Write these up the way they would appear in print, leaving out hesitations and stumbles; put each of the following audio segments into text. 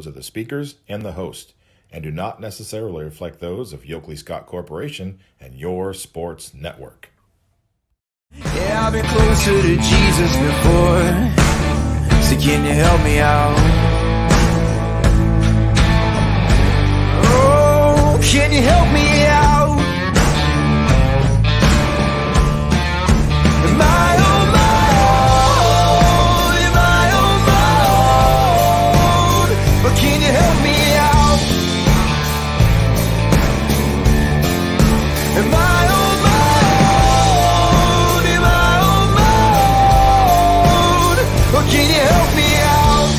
of the speakers and the host, and do not necessarily reflect those of Yoakley Scott Corporation and your sports network. Yeah, I've been closer to Jesus before, so can you help me out? Oh, can you help me out? Am I on my own? Am I on my own? Or can you help me out? Am I on my own? Am I on my own? Or can you help me out?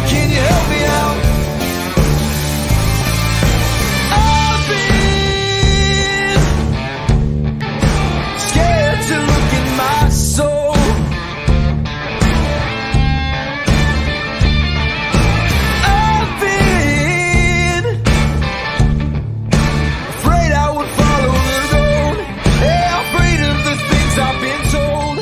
Can you help me out? I've been scared to look in my soul. I've been afraid I would follow the road. Yeah, afraid of the things I've been told.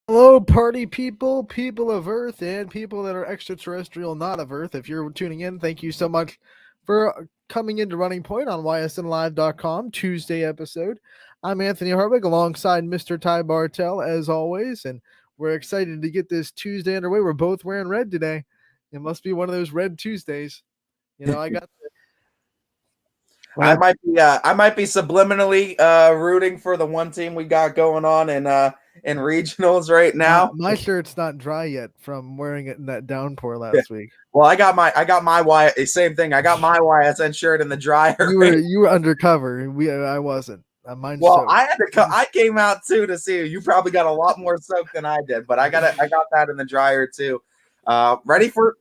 Hello, party people, people of Earth, and people that are extraterrestrial, not of Earth. If you're tuning in, thank you so much for coming into Running Point on ysnlive.com, Tuesday episode. I'm Anthony Harvick alongside Mr. Ty Bartell, as always, and we're excited to get this Tuesday underway. We're both wearing red today. It must be one of those red Tuesdays. You know, I got I might be subliminally rooting for the one team we got going on in regionals right now. my shirt's not dry yet from wearing it in that downpour last week. Well, I got my same thing. I got my YSN shirt in the dryer. You were undercover. I wasn't. Mine's Well, soaked. I came out too to see you. You probably got a lot more soak than I did, but I got that in the dryer too. Ready for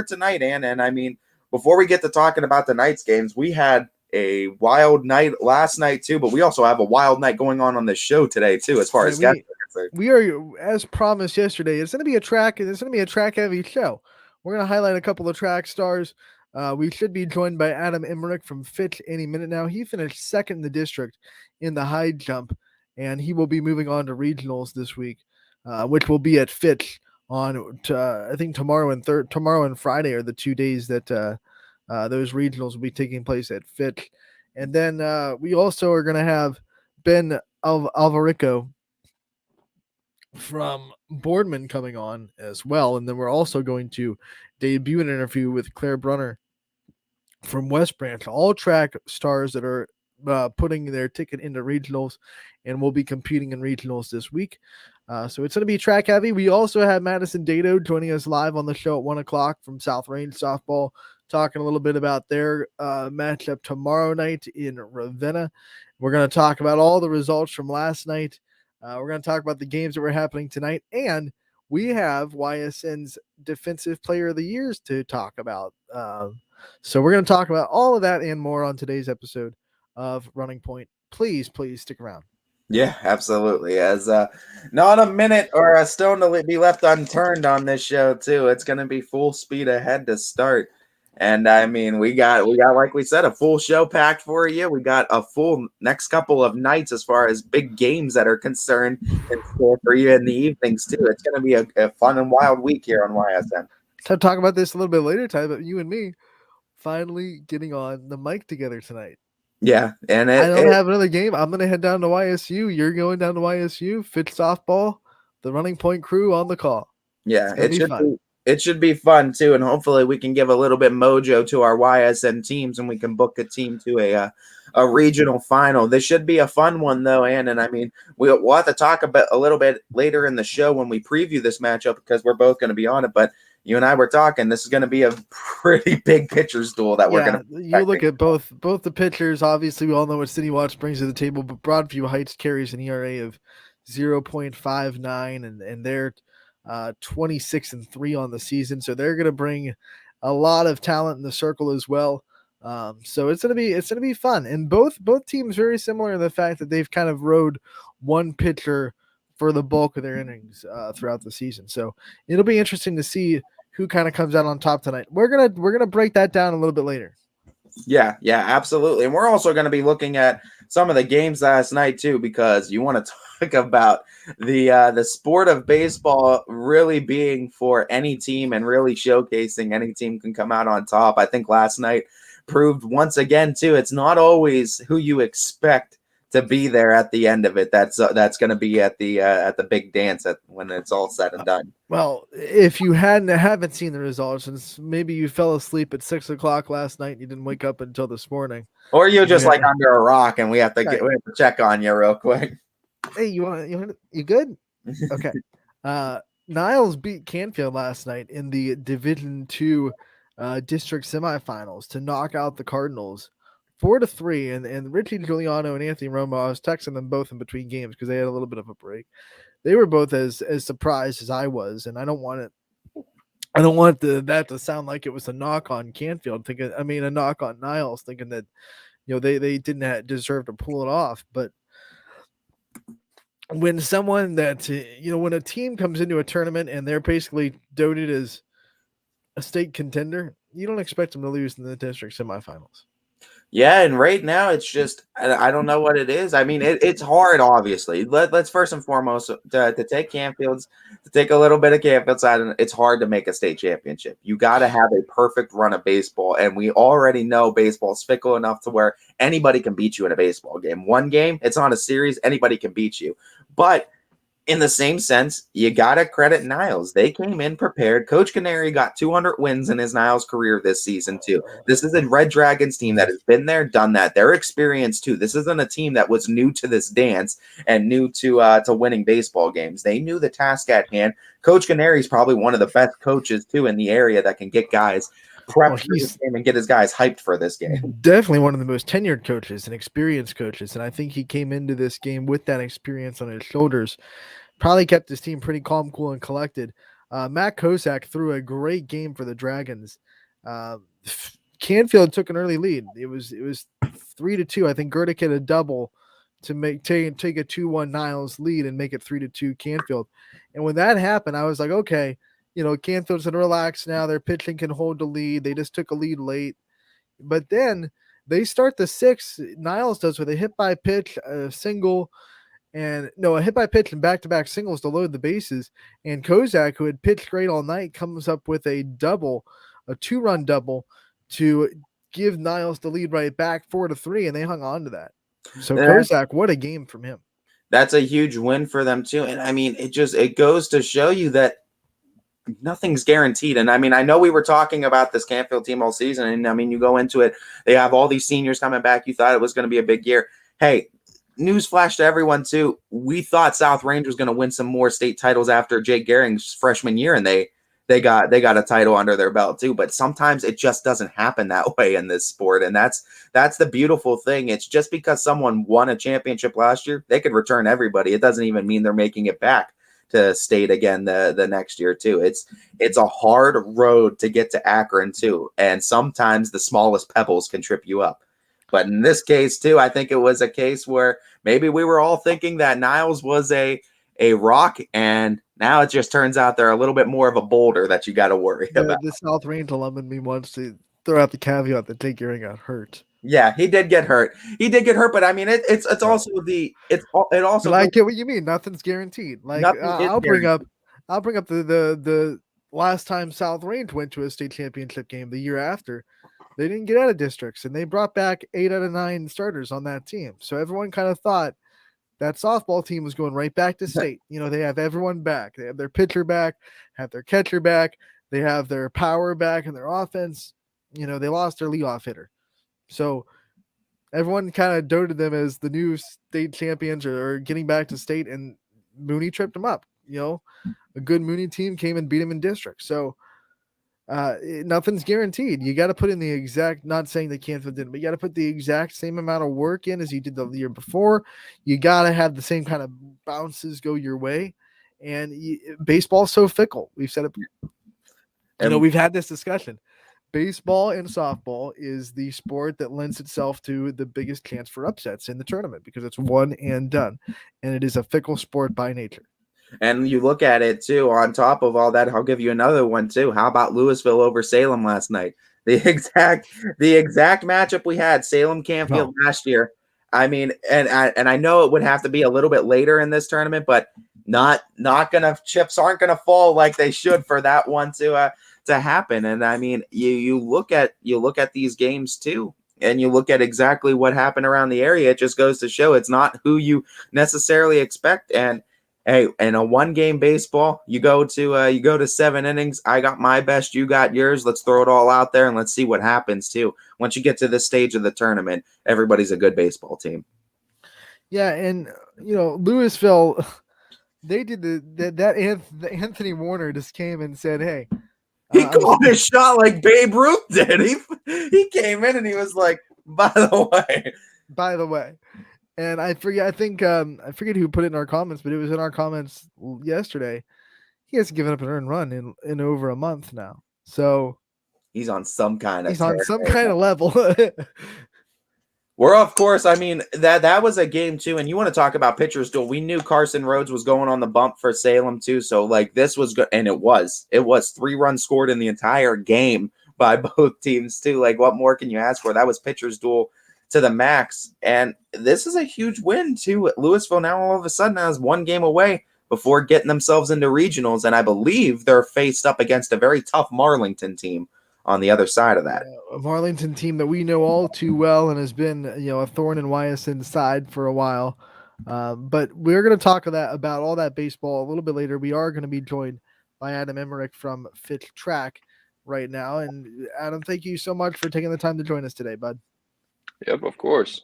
tonight, and I mean, before we get to talking about the night's games, we had a wild night last night too, but we also have a wild night going on this show today too, as far as guests are concerned. We are, as promised yesterday, it's going to be a track heavy show. We're going to highlight a couple of track stars. We should be joined by Adam Emmerich from Fitch any minute now. He finished second in the district in the high jump, and he will be moving on to regionals this week, which will be at Fitch on I think tomorrow and Friday are the 2 days that those regionals will be taking place at Fitch. And then we also are going to have Ben Alvarico from Boardman coming on as well. And then we're also going to debut an interview with Claire Brunner from West Branch, all track stars that are putting their ticket into regionals and will be competing in regionals this week. So it's going to be track heavy. We also have Madison Dato joining us live on the show at 1 o'clock from South Range Softball, talking a little bit about their matchup tomorrow night in Ravenna. We're going to talk about all the results from last night. We're going to talk about the games that were happening tonight, and we have YSN's Defensive Player of the Years to talk about. So we're going to talk about all of that and more on today's episode of Running Point. Please stick around. Yeah, absolutely. As not a minute or a stone to be left unturned on this show too. It's going to be full speed ahead to start. And I mean, we got like we said, a full show packed for you. We got a full next couple of nights as far as big games that are concerned in store for you in the evenings too. It's going to be a fun and wild week here on YSN. So talk about this a little bit later, Ty, but you and me finally getting on the mic together tonight. Yeah, and I don't have another game. I'm going to head down to YSU. You're going down to YSU. Fitch Softball, the Running Point crew on the call. Yeah, it should be fun too, and hopefully we can give a little bit mojo to our YSN teams, and we can book a team to a regional final. This should be a fun one though, and I mean we'll have to talk about a little bit later in the show when we preview this matchup because we're both going to be on it. But you and I were talking. This is going to be a pretty big pitcher's duel that we're going to. You look at both the pitchers. Obviously, we all know what City Watch brings to the table, but Broadview Heights carries an ERA of 0.59, and they're 26-3 on the season. So they're going to bring a lot of talent in the circle as well. So it's going to be fun. And both teams very similar in the fact that they've kind of rode one pitcher for the bulk of their innings throughout the season. So it'll be interesting to see who kind of comes out on top tonight. We're gonna break that down a little bit later. Yeah, absolutely. And we're also going to be looking at some of the games last night too, because you want to talk about the sport of baseball really being for any team and really showcasing any team can come out on top. I think last night proved once again too, it's not always who you expect to be there at the end of it. That's going to be at the big dance when it's all said and done. Well, if you haven't seen the results, and maybe you fell asleep at 6:00 last night and you didn't wake up until this morning, or you're just yeah, like under a rock and we have to check on you real quick. Hey, you good? Okay. Niles beat Canfield last night in the Division II district semifinals to knock out the Cardinals 4-3. And Richie Giuliano and Anthony Romo, I was texting them both in between games because they had a little bit of a break. They were both as surprised as I was, and I don't want that to sound like it was a knock on Canfield, a knock on Niles, thinking that they didn't deserve to pull it off. But when someone that when a team comes into a tournament and they're basically doted as a state contender, you don't expect them to lose in the district semifinals. Yeah, and right now it's just I don't know what it is. I mean, it's hard, obviously. Let's first and foremost to take Canfield's, to take a little bit of Canfield's side, and it's hard to make a state championship. You got to have a perfect run of baseball, and we already know baseball's fickle enough to where anybody can beat you in a baseball game. One game, it's on a series, anybody can beat you. But in the same sense, you got to credit Niles. They came in prepared. Coach Canary got 200 wins in his Niles career this season, too. This is a Red Dragons team that has been there, done that. They're experienced, too. This isn't a team that was new to this dance and new to winning baseball games. They knew the task at hand. Coach Canary is probably one of the best coaches, too, in the area that can get guys prepped for this game and get his guys hyped for this game. Definitely one of the most tenured coaches and experienced coaches. And I think he came into this game with that experience on his shoulders. Probably kept his team pretty calm, cool, and collected. Matt Kosak threw a great game for the Dragons. Canfield took an early lead. It was 3-2. I think Gerdick hit a double to take a 2-1 Niles lead and make it 3-2 Canfield. And when that happened, I was like, okay, Canfield's gonna relax now. Their pitching can hold the lead. They just took a lead late, but then they start the sixth. Niles does with a hit by pitch, a hit by pitch and back-to-back singles to load the bases. And Kozak, who had pitched great all night, comes up with a double, a 2-run double to give Niles the lead right back 4-3, and they hung on to that. So Kozak, what a game from him. That's a huge win for them too. And I mean, it goes to show you that nothing's guaranteed. And I mean, I know we were talking about this Canfield team all season, and I mean, you go into it, they have all these seniors coming back. You thought it was going to be a big year. Hey, newsflash to everyone too. We thought South Range was going to win some more state titles after Jake Gehring's freshman year, and they got a title under their belt too. But sometimes it just doesn't happen that way in this sport, and that's the beautiful thing. It's just because someone won a championship last year, they could return everybody. It doesn't even mean they're making it back to state again the next year too. It's a hard road to get to Akron too, and sometimes the smallest pebbles can trip you up. But in this case too, I think it was a case where maybe we were all thinking that Niles was a rock, and now it just turns out they're a little bit more of a boulder that you got to worry about. The South Range alum in me wants to throw out the caveat that Jake Gehring got hurt. Yeah, he did get hurt. But I mean, it's also it also. But I get what you mean. Nothing's guaranteed. Like I'll bring up the last time South Range went to a state championship game the year after. They didn't get out of districts, and they brought back 8 out of 9 starters on that team. So everyone kind of thought that softball team was going right back to state. They have everyone back. They have their pitcher back, have their catcher back. They have their power back and their offense. They lost their leadoff hitter. So everyone kind of doted them as the new state champions or getting back to state, and Mooney tripped them up. A good Mooney team came and beat him in district. So nothing's guaranteed. You got to put in the exact, not saying that Canfield didn't, but you got to put the exact same amount of work in as you did the year before. You got to have the same kind of bounces go your way. And baseball's so fickle. We've said it. We've had this discussion. Baseball and softball is the sport that lends itself to the biggest chance for upsets in the tournament because it's one and done. And it is a fickle sport by nature. And you look at it too, on top of all that, I'll give you another one too. How about Louisville over Salem last night? The exact matchup we had, Salem Canfield last year. I mean, and I know it would have to be a little bit later in this tournament, but not gonna chips aren't gonna fall like they should for that one to happen. And I mean, you look at these games too, and you look at exactly what happened around the area. It just goes to show it's not who you necessarily expect. And hey, in a one game baseball, you go to 7 innings. I got my best, you got yours. Let's throw it all out there and let's see what happens too. Once you get to this stage of the tournament, everybody's a good baseball team. Yeah, and Louisville, they did the Anthony Warner just came and said, "Hey, He called a shot like Babe Ruth did. He came in and he was like, by the way. And I forget. I think I forget who put it in our comments, but it was in our comments yesterday. He hasn't given up an earned run in over a month now, so he's on some kind of level. We're, of course, I mean, that was a game too. And you want to talk about pitcher's duel. We knew Carson Rhodes was going on the bump for Salem too. So like this was good. And it was 3 runs scored in the entire game by both teams too. Like what more can you ask for? That was pitcher's duel to the max. And this is a huge win too. Louisville now all of a sudden has 1 game away before getting themselves into regionals. And I believe they're faced up against a very tough Marlington team on the other side of that. A Marlington team that we know all too well and has been, a thorn in Ysn's side for a while. But we're going to talk about all that baseball a little bit later. We are going to be joined by Adam Emmerich from Fitch Track right now. And Adam, thank you so much for taking the time to join us today, bud. Yep, of course.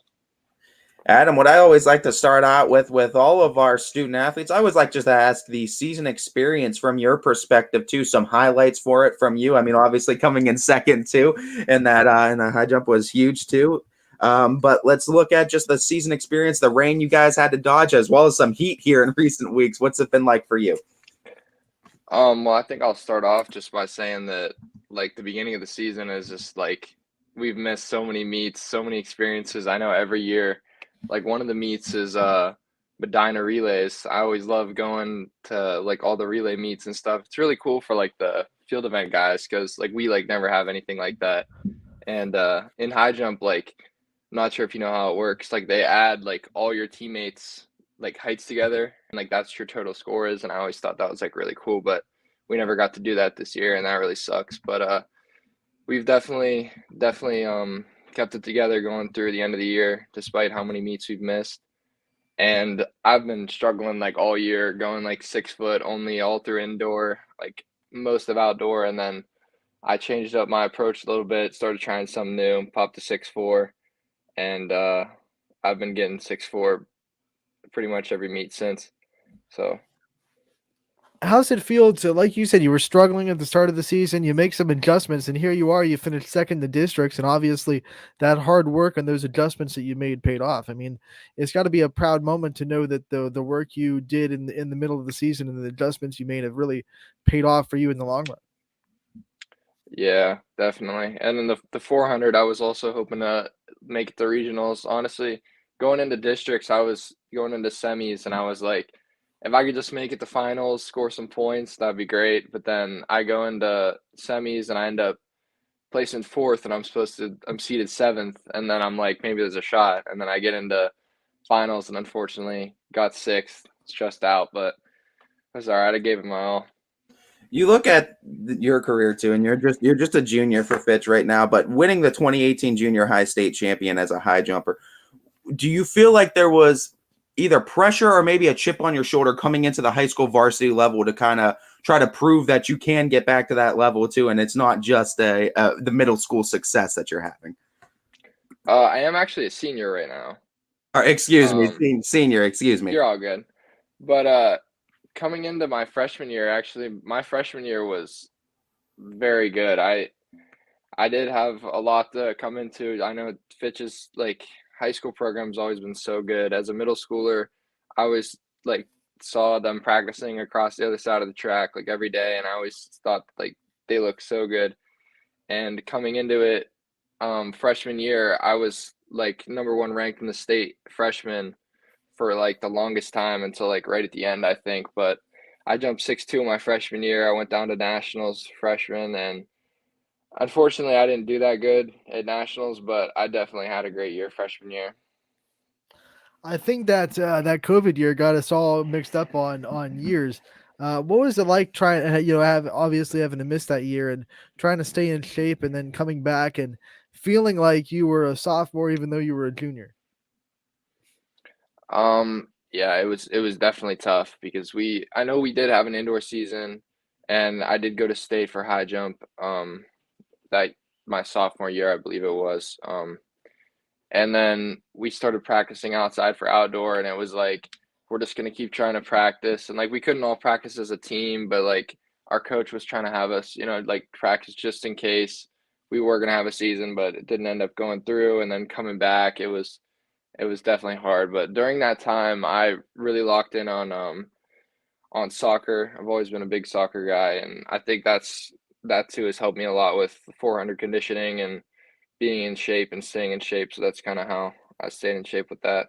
Adam, what I always like to start out with all of our student athletes, I always like just to ask the season experience from your perspective too. Some highlights for it from you. I mean, obviously coming in second too, and that and the high jump was huge too. But let's look at just the season experience, the rain you guys had to dodge, as well as some heat here in recent weeks. What's it been like for you? Well, I think I'll start off just by saying that like the beginning of the season is just like we've missed so many meets, so many experiences. I know every year. Like one of the meets is Medina relays. I always love going to like all the relay meets and stuff. It's really cool for like the field event guys because like we like never have anything like that. And in high jump, like I'm not sure if you know how it works. Like they add like all your teammates like heights together and like that's your total score is. And I always thought that was like really cool, but we never got to do that this year and that really sucks. But we've definitely kept it together going through the end of the year, despite how many meets we've missed. And I've been struggling like all year, going like 6 foot only all through indoor, like most of outdoor. And then I changed up my approach a little bit, started trying something new, popped to 6'4", and I've been getting 6'4" pretty much every meet since. So how's it feel to, like you said, you were struggling at the start of the season, you make some adjustments, and here you are, you finished second in the districts, and obviously that hard work and those adjustments that you made paid off. I mean, it's got to be a proud moment to know that the work you did in the middle of the season and the adjustments you made have really paid off for you in the long run. yeah, definitely. And then the 400, I was also hoping to make it to regionals. Honestly, going into districts, I was going into semis, and I was like, if I could just make it to finals, score some points, that'd be great. But then I go into semis, and I end up placing 4th, and I'm seated 7th, and then I'm like, maybe there's a shot. And then I get into finals, and unfortunately got 6th, stressed out, but it was all right. I gave it my all. You look at your career too, and you're just a junior for Fitch right now, but winning the 2018 junior high state champion as a high jumper, do you feel like there was either pressure or maybe a chip on your shoulder coming into the high school varsity level to kind of try to prove that you can get back to that level too, and it's not just the middle school success that you're having? I am actually a senior right now. Or, excuse me, senior. Excuse me. You're all good. But coming into my freshman year, actually, my freshman year was very good. I did have a lot to come into. I know Fitch's like high school program's always been so good. As a middle schooler, I always like saw them practicing across the other side of the track like every day, and I always thought like they look so good. And coming into it, freshman year, I was like #1 ranked in the state freshman for like the longest time until like right at the end, I think. But I jumped 6'2" my freshman year. I went down to nationals freshman, and unfortunately I didn't do that good at nationals, but I definitely had a great year freshman year. I think that that COVID year got us all mixed up on years. What was it like trying, have obviously having to miss that year and trying to stay in shape and then coming back and feeling like you were a sophomore even though you were a junior? Yeah, it was definitely tough because I know we did have an indoor season, and I did go to state for high jump. That my sophomore year, I believe it was. And then we started practicing outside for outdoor, and it was like we're just gonna keep trying to practice, and like we couldn't all practice as a team, but like our coach was trying to have us, like practice just in case we were gonna have a season, but it didn't end up going through. And then coming back, it was definitely hard. But during that time, I really locked in on soccer. I've always been a big soccer guy, and I think that too has helped me a lot with 400 conditioning and being in shape and staying in shape. So that's kind of how I stayed in shape with that.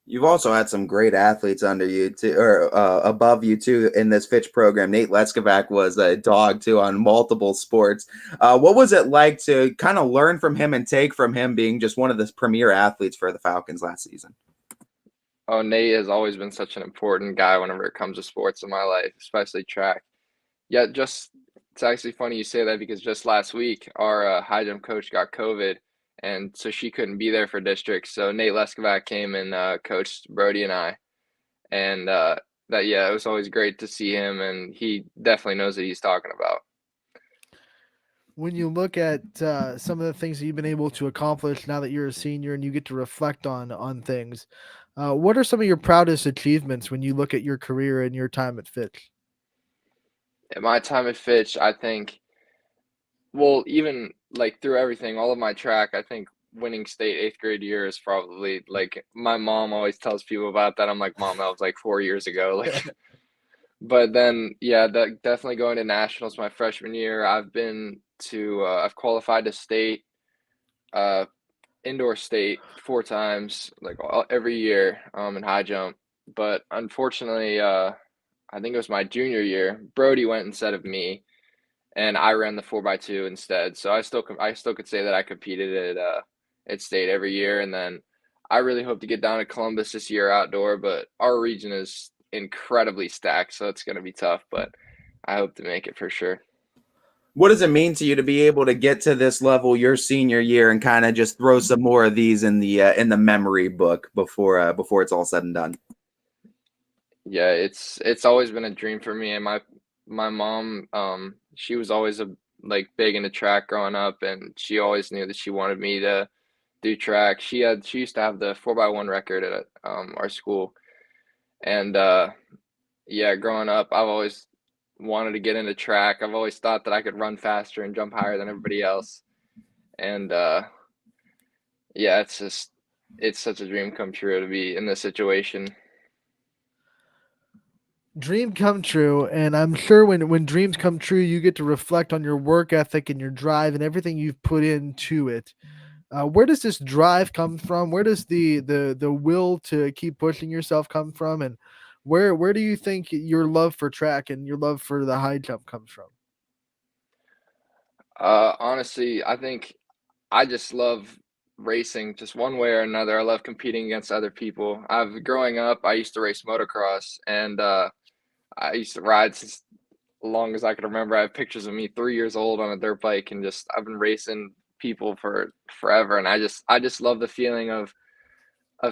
You've also had some great athletes under you too, or above you too, in this Fitch program. Nate Leskovac was a dog too on multiple sports. What was it like to kind of learn from him and take from him, being just one of the premier athletes for the Falcons last season? Oh, Nate has always been such an important guy whenever it comes to sports in my life, especially track. Yeah, just it's actually funny you say that because just last week our high jump coach got COVID, and so she couldn't be there for districts. So Nate Leskovac came and coached Brody and I, and that yeah, it was always great to see him, and he definitely knows what he's talking about. When you look at some of the things that you've been able to accomplish now that you're a senior and you get to reflect on things, what are some of your proudest achievements when you look at your career and your time at Fitch? At my time at Fitch, I think, well, even like through everything, all of my track, I think winning state eighth grade year is probably like my mom always tells people about that. I'm like, Mom, that was like 4 years ago. Like, but then, yeah, that definitely going to nationals my freshman year. I've qualified to state, uh, indoor state 4 times, like every year, in high jump. But unfortunately, I think it was my junior year, Brody went instead of me, and I ran the 4x2 instead. So I still could say that I competed at state every year. And then I really hope to get down to Columbus this year outdoor, but our region is incredibly stacked, so it's going to be tough. But I hope to make it for sure. What does it mean to you to be able to get to this level your senior year and kind of just throw some more of these in the memory book before it's all said and done? Yeah, it's always been a dream for me, and my mom, she was always like big into track growing up, and she always knew that she wanted me to do track. She used to have the 4x1 record at our school, and yeah, growing up, I've always wanted to get into track. I've always thought that I could run faster and jump higher than everybody else, and yeah, it's such a dream come true to be in this situation. Dream come true, and I'm sure when dreams come true, you get to reflect on your work ethic and your drive and everything you've put into it. Where does this drive come from? Where does the will to keep pushing yourself come from? And where do you think your love for track and your love for the high jump comes from? Honestly, I think I just love racing, just one way or another. I love competing against other people. Growing up, I used to race motocross, and I used to ride since long as I could remember. I have pictures of me 3 years old on a dirt bike, and just I've been racing people for forever. And I just love the feeling of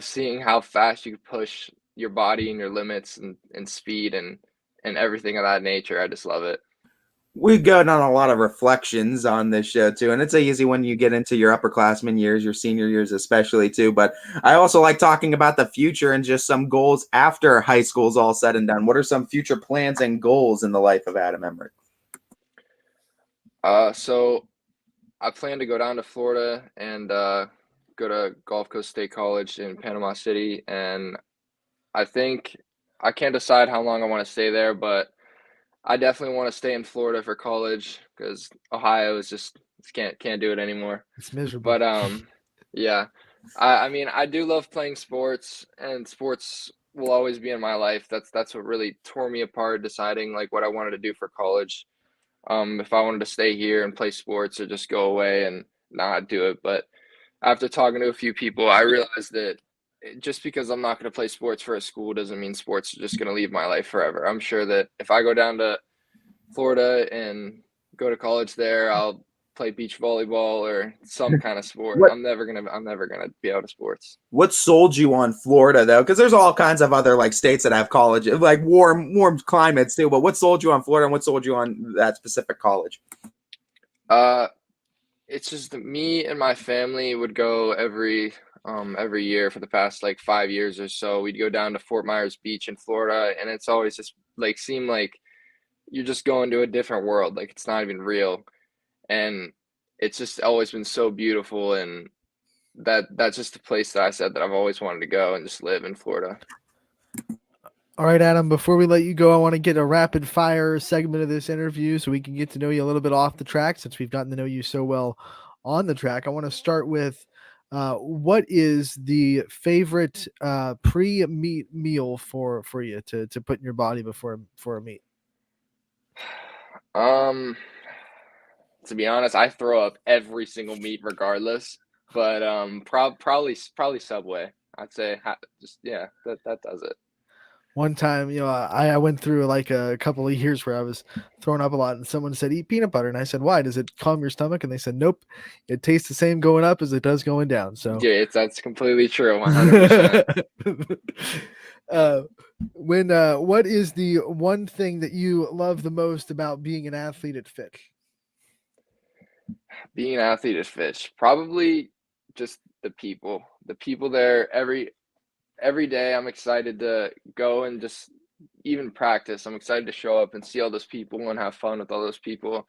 seeing how fast you can push your body and your limits and speed and everything of that nature. I just love it. We've gone on a lot of reflections on this show too, and it's easy when you get into your upperclassmen years, your senior years especially too. But I also like talking about the future and just some goals after high school's all said and done. What are some future plans and goals in the life of Adam Emmerich? So I plan to go down to Florida and go to Gulf Coast State College in Panama City, and I think I can't decide how long I want to stay there, but I definitely want to stay in Florida for college because Ohio is just can't do it anymore. It's miserable. But yeah, I mean I do love playing sports, and sports will always be in my life. That's what really tore me apart deciding like what I wanted to do for college. If I wanted to stay here and play sports or just go away and not do it. But after talking to a few people, I realized that just because I'm not going to play sports for a school doesn't mean sports are just going to leave my life forever. I'm sure that if I go down to Florida and go to college there, I'll play beach volleyball or some kind of sport. What I'm never gonna be out of sports. what sold you on Florida though? Because there's all kinds of other like states that have college, like warm climates too. But what sold you on Florida, and what sold you on that specific college? It's just that me and my family would go every year for the past like 5 years or so. We'd go down to Fort Myers Beach in Florida, and it's always just like seemed like you're just going to a different world. Like it's not even real, and it's just always been so beautiful. And that's just the place that I said that I've always wanted to go and just live in Florida. All right, Adam, before we let you go, I want to get a rapid fire segment of this interview so we can get to know you a little bit off the track since we've gotten to know you so well on the track. I want to start with what is the favorite pre-meet meal for you to put in your body before a meet? To be honest, I throw up every single meet regardless, but probably Subway. I'd say that does it. One time, I went through like a couple of years where I was throwing up a lot, and someone said, "Eat peanut butter," and I said, "Why? Does it calm your stomach?" And they said, "Nope, it tastes the same going up as it does going down." So Yeah, that's completely true, 100%. What is the one thing that you love the most about being an athlete at Fitch? Being an athlete at Fish, probably just the people. The people there every day. I'm excited to go and just even practice. I'm excited to show up and see all those people and have fun with all those people.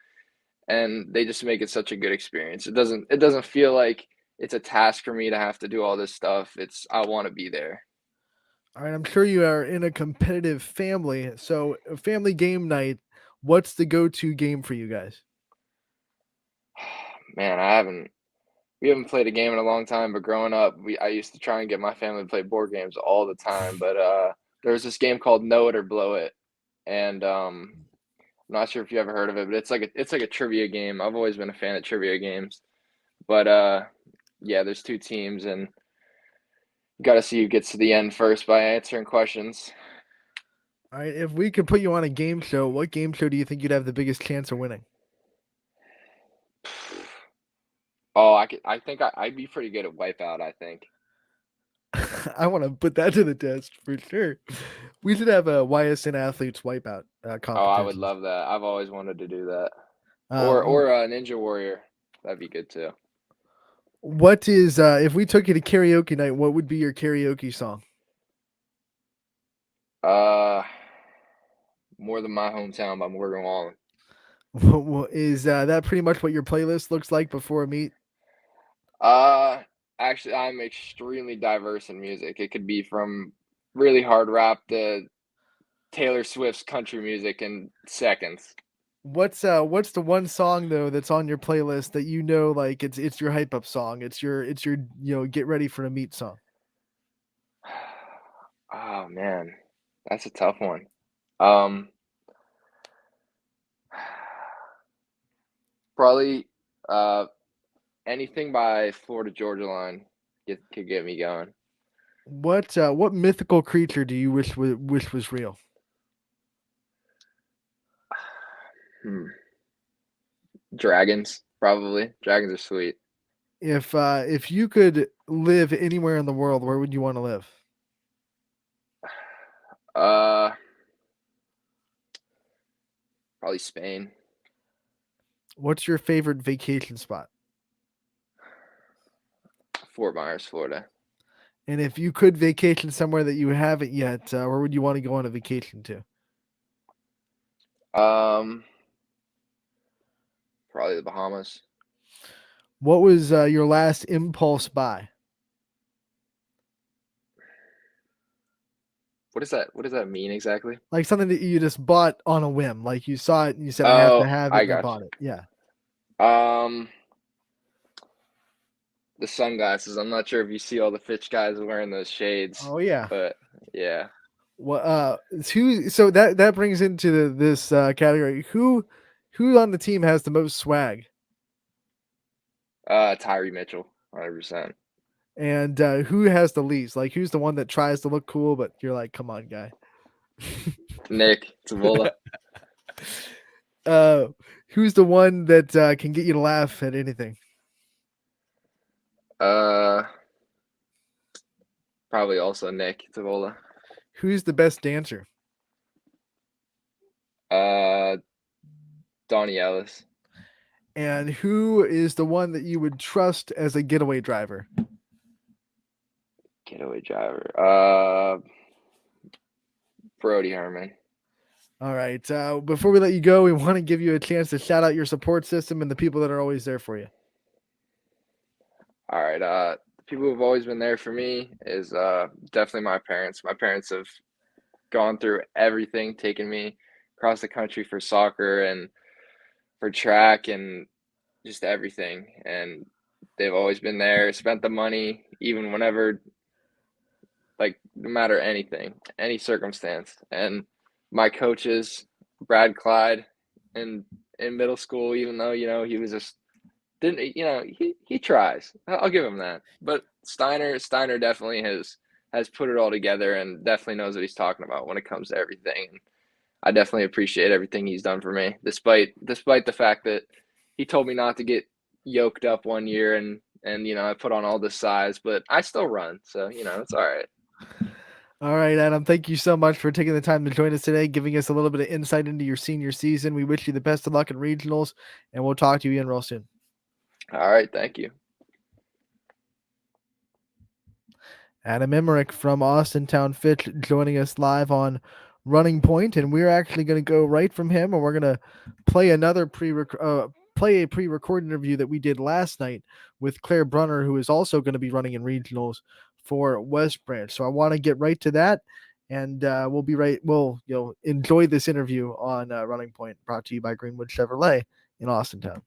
And they just make it such a good experience. It doesn't feel like it's a task for me to have to do all this stuff. I want to be there. All right, I'm sure you are in a competitive family. So, family game night, what's the go-to game for you guys? Man, we haven't played a game in a long time, but growing up, I used to try and get my family to play board games all the time. But there was this game called Know It or Blow It, and I'm not sure if you ever heard of it, but it's like a trivia game. I've always been a fan of trivia games, but yeah, there's two teams, and you got to see who gets to the end first by answering questions. All right, if we could put you on a game show, what game show do you think you'd have the biggest chance of winning? Oh, I think I'd be pretty good at Wipeout, I think. I want to put that to the test for sure. We should have a YSN athletes wipeout competition. Oh, I would love that. I've always wanted to do that. Uh, Or a Ninja Warrior. That'd be good too. what is if we took you to karaoke night? What would be your karaoke song? More Than My Hometown by Morgan Wallen. Is that pretty much what your playlist looks like before a meet? Actually, I'm extremely diverse in music. It could be from really hard rap to Taylor Swift's country music in seconds. What's the one song though that's on your playlist that like it's your hype up song? It's your get ready for a meet song. Oh man, that's a tough one. Um, Probably anything by Florida Georgia Line could get me going. What mythical creature do you wish was real? Dragons, probably. Dragons are sweet. If you could live anywhere in the world, where would you want to live? Probably Spain. What's your favorite vacation spot? Fort Myers, Florida. And if you could vacation somewhere that you haven't yet, where would you want to go on a vacation to? Probably the Bahamas. What was your last impulse buy? What does that mean exactly? Like something that you just bought on a whim, like you saw it and you said, "I have to have it," I and you got bought it. Yeah. The sunglasses. I'm not sure if you see all the Fitch guys wearing those shades. Oh yeah. But yeah. Well, so that brings into this category. Who on the team has the most swag? Tyree Mitchell, 100%. And who has the least? Like, who's the one that tries to look cool, but you're like, come on, guy. Nick Tavola. Who's the one that can get you to laugh at anything? Probably also Nick Tavola. Who's the best dancer? Donnie Ellis. And who is the one that you would trust as a getaway driver? Getaway driver. Brody Herman. All right. Before we let you go, we want to give you a chance to shout out your support system and the people that are always there for you. All right. The people who've always been there for me is definitely my parents. My parents have gone through everything, taken me across the country for soccer and for track and just everything. And they've always been there, spent the money, even whenever, like, no matter anything, any circumstance. And my coaches, Brad Clyde, in middle school, even though, he was just didn't, he tries. I'll give him that. But Steiner definitely has put it all together and definitely knows what he's talking about when it comes to everything. And I definitely appreciate everything he's done for me, despite the fact that he told me not to get yoked up one year and I put on all this size, but I still run. So, it's all right. All right, Adam, thank you so much for taking the time to join us today, giving us a little bit of insight into your senior season. We wish you the best of luck in regionals, and we'll talk to you again real soon. All right, thank you. Adam Emmerich from Austintown Fitch joining us live on Running Point, and we're actually going to go right from him, and we're going to play another pre-recorded interview that we did last night with Claire Brunner, who is also going to be running in regionals for West Branch. So I want to get right to that, and we'll be right. We'll enjoy this interview on Running Point, brought to you by Greenwood Chevrolet in Austintown.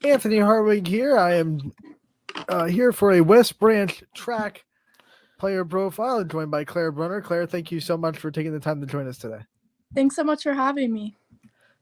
Anthony Harwig here. I am here for a West Branch track player profile, joined by Claire Brunner. Claire, thank you so much for taking the time to join us today. Thanks so much for having me.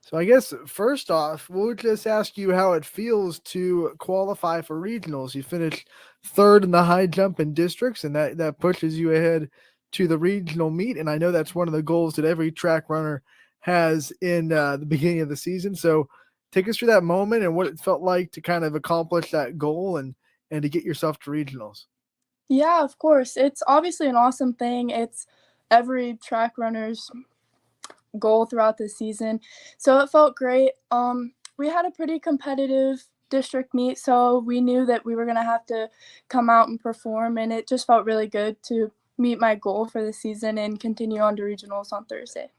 So I guess first off, we'll just ask you how it feels to qualify for regionals. You finished third in the high jump in districts, and that pushes you ahead to the regional meet. And I know that's one of the goals that every track runner has in the beginning of the season. So take us through that moment and what it felt like to kind of accomplish that goal and to get yourself to regionals. Yeah, of course. It's obviously an awesome thing. It's every track runner's goal throughout the season. So it felt great. We had a pretty competitive district meet, so we knew that we were going to have to come out and perform, and it just felt really good to meet my goal for the season and continue on to regionals on Thursday.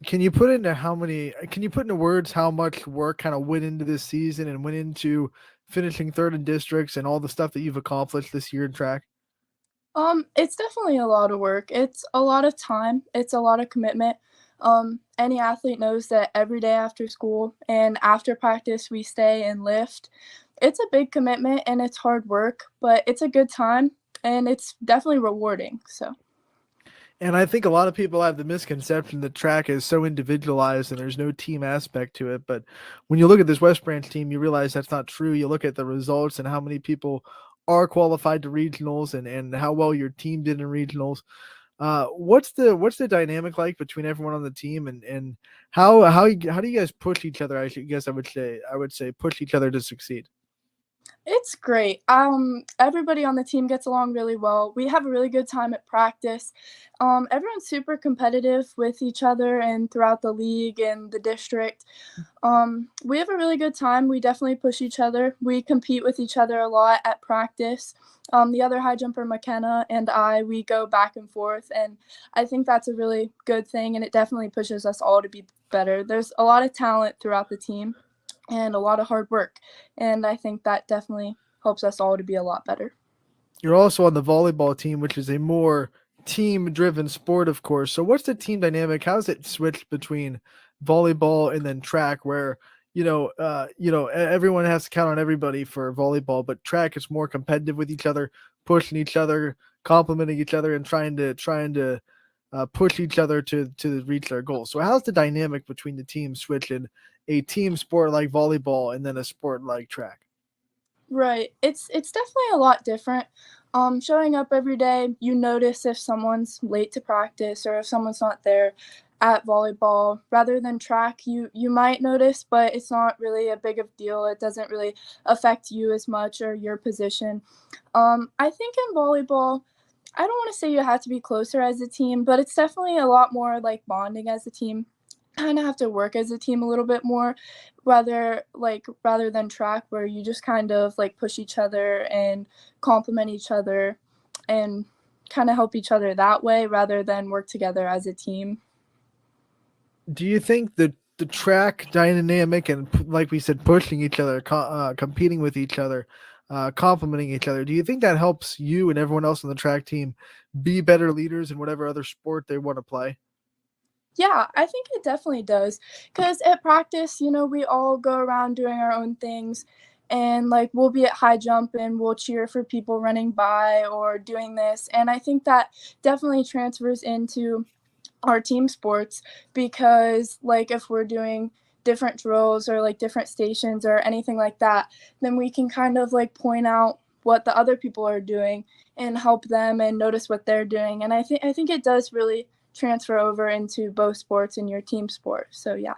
Can you put into words how much work kind of went into this season and went into finishing third in districts and all the stuff that you've accomplished this year in track? It's definitely a lot of work. It's a lot of time. It's a lot of commitment. Any athlete knows that every day after school and after practice, we stay and lift. It's a big commitment and it's hard work, but it's a good time and it's definitely rewarding. So. And I think a lot of people have the misconception that track is so individualized and there's no team aspect to it. But when you look at this West Branch team, you realize that's not true. You look at the results and how many people are qualified to regionals and how well your team did in regionals. What's the dynamic like between everyone on the team and how do you guys push each other? I would say push each other to succeed. It's great. Everybody on the team gets along really well. We have a really good time at practice. Everyone's super competitive with each other and throughout the league and the district. We have a really good time. We definitely push each other. We compete with each other a lot at practice. The other high jumper, McKenna, and we go back and forth, and I think that's a really good thing, and it definitely pushes us all to be better. There's a lot of talent throughout the team and a lot of hard work, and I think that definitely helps us all to be a lot better. You're also on the volleyball team, which is a more team-driven sport, of course. So what's the team dynamic? How's it switched between volleyball and then track, where everyone has to count on everybody for volleyball, but track is more competitive with each other, pushing each other, complimenting each other, and trying to push each other to reach their goals. So how's the dynamic between the teams switch in a team sport like volleyball and then a sport like track? Right. It's definitely a lot different. Showing up every day, you notice if someone's late to practice or if someone's not there at volleyball. Rather than track, you might notice, but it's not really a big of deal. It doesn't really affect you as much or your position. I think in volleyball, I don't want to say you have to be closer as a team, but it's definitely a lot more like bonding as a team. Kind of have to work as a team a little bit more, rather than track where you just kind of like push each other and compliment each other and kind of help each other that way rather than work together as a team. Do you think the track dynamic and like we said, pushing each other, competing with each other, complimenting each other, do you think that helps you and everyone else on the track team be better leaders in whatever other sport they want to play? Yeah, I think it definitely does. Because at practice, we all go around doing our own things. And like we'll be at high jump and we'll cheer for people running by or doing this. And I think that definitely transfers into our team sports because like if we're doing different drills or like different stations or anything like that, then we can kind of like point out what the other people are doing and help them and notice what they're doing. And I think it does really transfer over into both sports and your team sport. So yeah.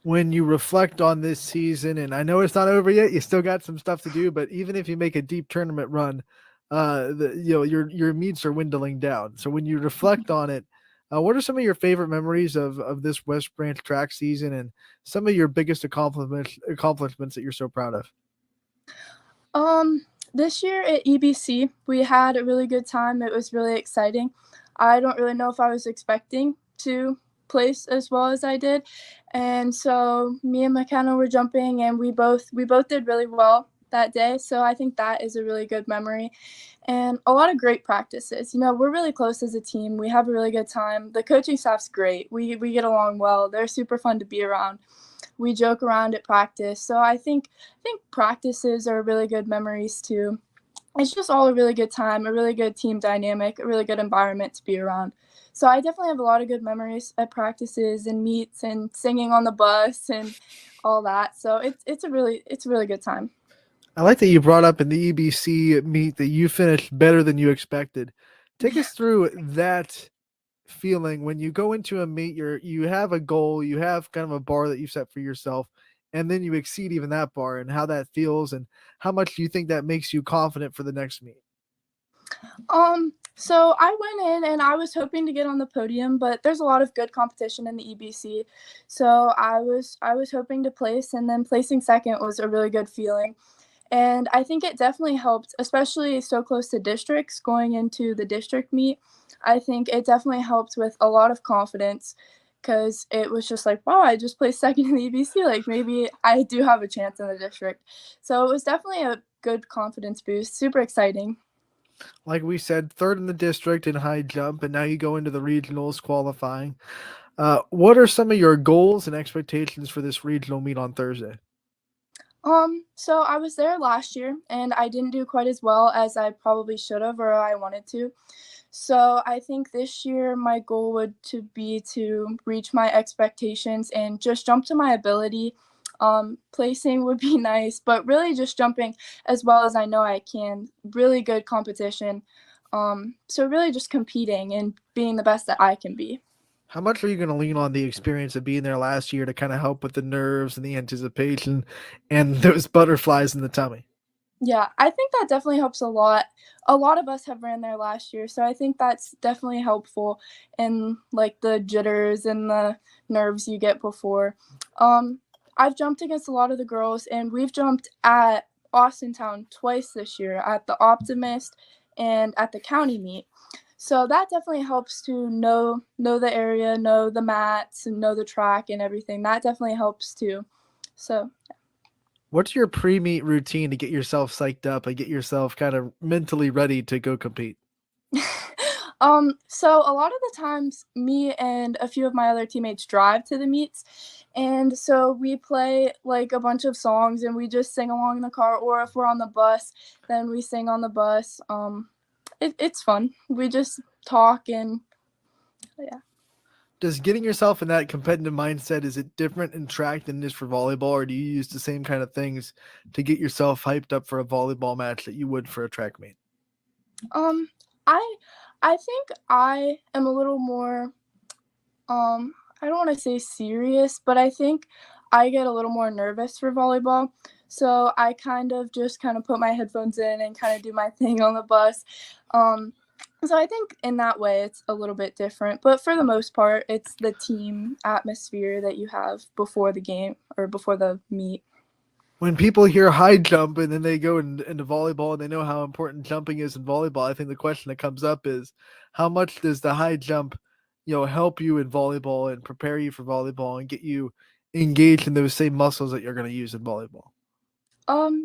When you reflect on this season, and I know it's not over yet, you still got some stuff to do, but even if you make a deep tournament run, your meets are dwindling down. So when you reflect on it, what are some of your favorite memories of this West Branch track season, and some of your biggest accomplishments that you're so proud of? This year at EBC, we had a really good time. It was really exciting. I don't really know if I was expecting to place as well as I did. And so me and McKenna were jumping and we both did really well that day. So I think that is a really good memory and a lot of great practices. We're really close as a team. We have a really good time. The coaching staff's great. We get along well. They're super fun to be around. We joke around at practice. So I think practices are really good memories too. It's just all a really good time, a really good team dynamic, a really good environment to be around. So I definitely have a lot of good memories at practices and meets and singing on the bus and all that. So it's a really good time. I like that you brought up in the EBC meet that you finished better than you expected. Take us through that feeling when you go into a meet, you have a goal, you have kind of a bar that you set for yourself, and then you exceed even that bar, and how that feels, and how much do you think that makes you confident for the next meet? So I went in and I was hoping to get on the podium, but there's a lot of good competition in the EBC. So I was hoping to place and then placing second was a really good feeling. And I think it definitely helped, especially so close to districts going into the district meet. I think it definitely helped with a lot of confidence because it was just like, wow, I just placed second in the EBC. Like maybe I do have a chance in the district. So it was definitely a good confidence boost. Super exciting. Like we said, third in the district in high jump, and now you go into the regionals qualifying. What are some of your goals and expectations for this regional meet on Thursday? So I was there last year and I didn't do quite as well as I probably should have or I wanted to. So I think this year my goal would to be to reach my expectations and just jump to my ability. Placing would be nice, but really just jumping as well as I know I can. Really good competition. So really just competing and being the best that I can be. How much are you going to lean on the experience of being there last year to kind of help with the nerves and the anticipation and those butterflies in the tummy? Yeah, I think that definitely helps a lot. A lot of us have ran there last year, so I think that's definitely helpful in like the jitters and the nerves you get before. Um, I've jumped against a lot of the girls, and we've jumped at Austintown twice this year at the Optimist and at the county meet. So that definitely helps to know the area, know the mats, and know the track and everything. That definitely helps too. So What's your pre-meet routine to get yourself psyched up and get yourself kind of mentally ready to go compete? so a lot of the times me and a few of my other teammates drive to the meets and so we play like a bunch of songs and we just sing along in the car or if we're on the bus then we sing on the bus. It's fun. We just talk and yeah. Does getting yourself in that competitive mindset, is it different in track than it is for volleyball, or do you use the same kind of things to get yourself hyped up for a volleyball match that you would for a track meet? Um, I I think I am a little more I don't want to say serious, but I think I get a little more nervous for volleyball. So I kind of put my headphones in and kind of do my thing on the bus. Um, so I think in that way it's a little bit different, but for the most part, it's the team atmosphere that you have before the game or before the meet. When people hear high jump and then they go into volleyball and they know how important jumping is in volleyball, I think the question that comes up is how much does the high jump, help you in volleyball and prepare you for volleyball and get you engaged in those same muscles that you're going to use in volleyball?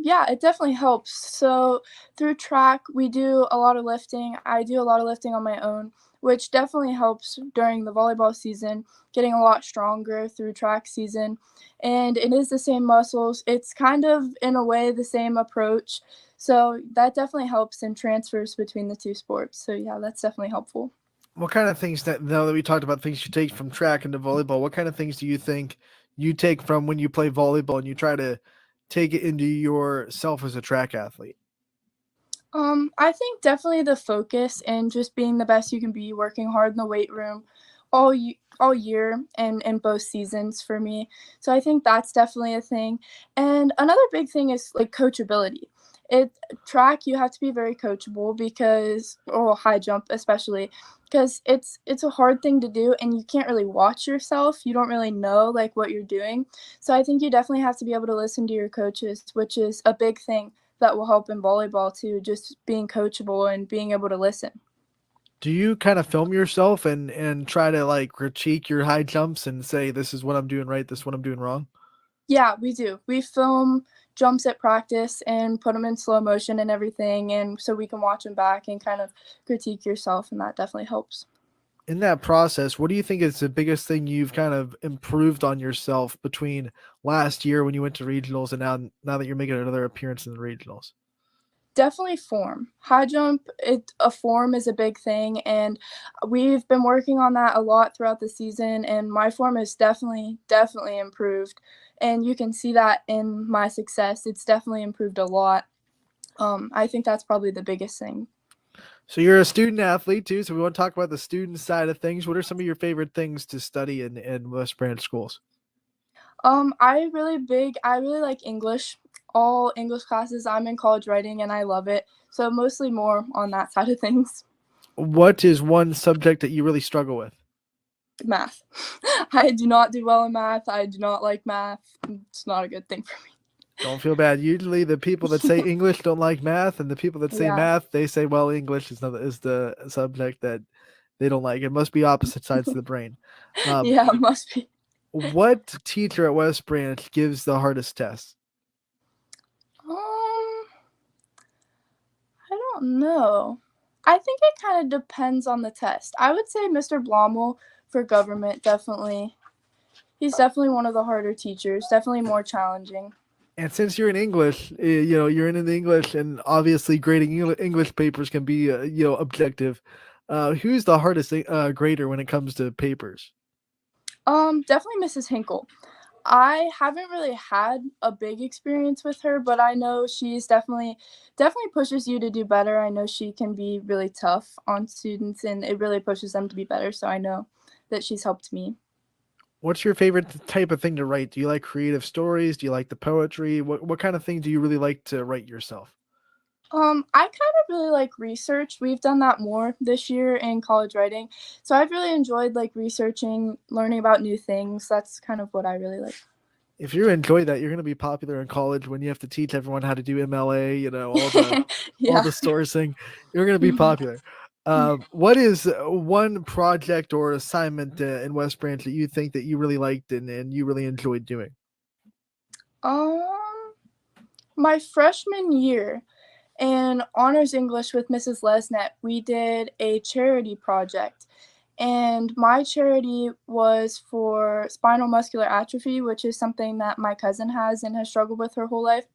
Yeah, it definitely helps. So through track, we do a lot of lifting. I do a lot of lifting on my own, which definitely helps during the volleyball season, getting a lot stronger through track season. And it is the same muscles. It's kind of, in a way, the same approach. So that definitely helps and transfers between the two sports. So yeah, that's definitely helpful. What kind of things that now that we talked about things you take from track into volleyball, what kind of things do you think you take from when you play volleyball and you try to take it into yourself as a track athlete? I think definitely the focus and just being the best you can be, working hard in the weight room all year and in both seasons for me. So I think that's definitely a thing. And another big thing is like coachability. It track you have to be very coachable because high jump especially because it's a hard thing to do and you can't really watch yourself. You don't really know like what you're doing. So I think you definitely have to be able to listen to your coaches, which is a big thing that will help in volleyball too, just being coachable and being able to listen. Do you kind of film yourself and try to like critique your high jumps and say this is what I'm doing right, this is what I'm doing wrong? Yeah, we do. We film jumps at practice and put them in slow motion and everything, and so we can watch them back and kind of critique yourself, and that definitely helps. In that process, what do you think is the biggest thing you've kind of improved on yourself between last year when you went to regionals and now that you're making another appearance in the regionals? Definitely form. High jump, a form is a big thing, and we've been working on that a lot throughout the season. And my form is definitely improved, and you can see that in my success. It's definitely improved a lot. I think that's probably the biggest thing. So you're a student athlete too. So we want to talk about the student side of things. What are some of your favorite things to study in West Branch schools? I really like English. All English classes. I'm in college writing and I love it. So mostly more on that side of things. What is one subject that you really struggle with? Math. I do not do well in math. I do not like math. It's not a good thing for me. Don't feel bad. Usually the people that say English don't like math, and the people that say Yeah. math, they say, well, English is the subject that they don't like. It must be opposite sides of the brain. Yeah, it must be. What teacher at West Branch gives the hardest tests? Um, I don't know. I think it kind of depends on the test. I would say Mr. Blommel for government definitely. He's definitely one of the harder teachers, definitely more challenging. And since you're in English, you're in the English, and obviously grading English papers can be, objective. Who's the hardest grader when it comes to papers? Definitely Mrs. Hinkle. I haven't really had a big experience with her, but I know she's definitely pushes you to do better. I know she can be really tough on students and it really pushes them to be better, so I know that she's helped me. What's your favorite type of thing to write? Do you like creative stories? Do you like the poetry? What kind of thing do you really like to write yourself? I kind of really like research. We've done that more this year in college writing. So I've really enjoyed like researching, learning about new things. That's kind of what I really like. If you enjoy that, you're going to be popular in college when you have to teach everyone how to do MLA, all Yeah. the sourcing. You're going to be popular. What is one project or assignment in West Branch that you think that you really liked and you really enjoyed doing? Um, my freshman year in honors English with Mrs. Lesnett, we did a charity project. And my charity was for spinal muscular atrophy, which is something that my cousin has and has struggled with her whole life.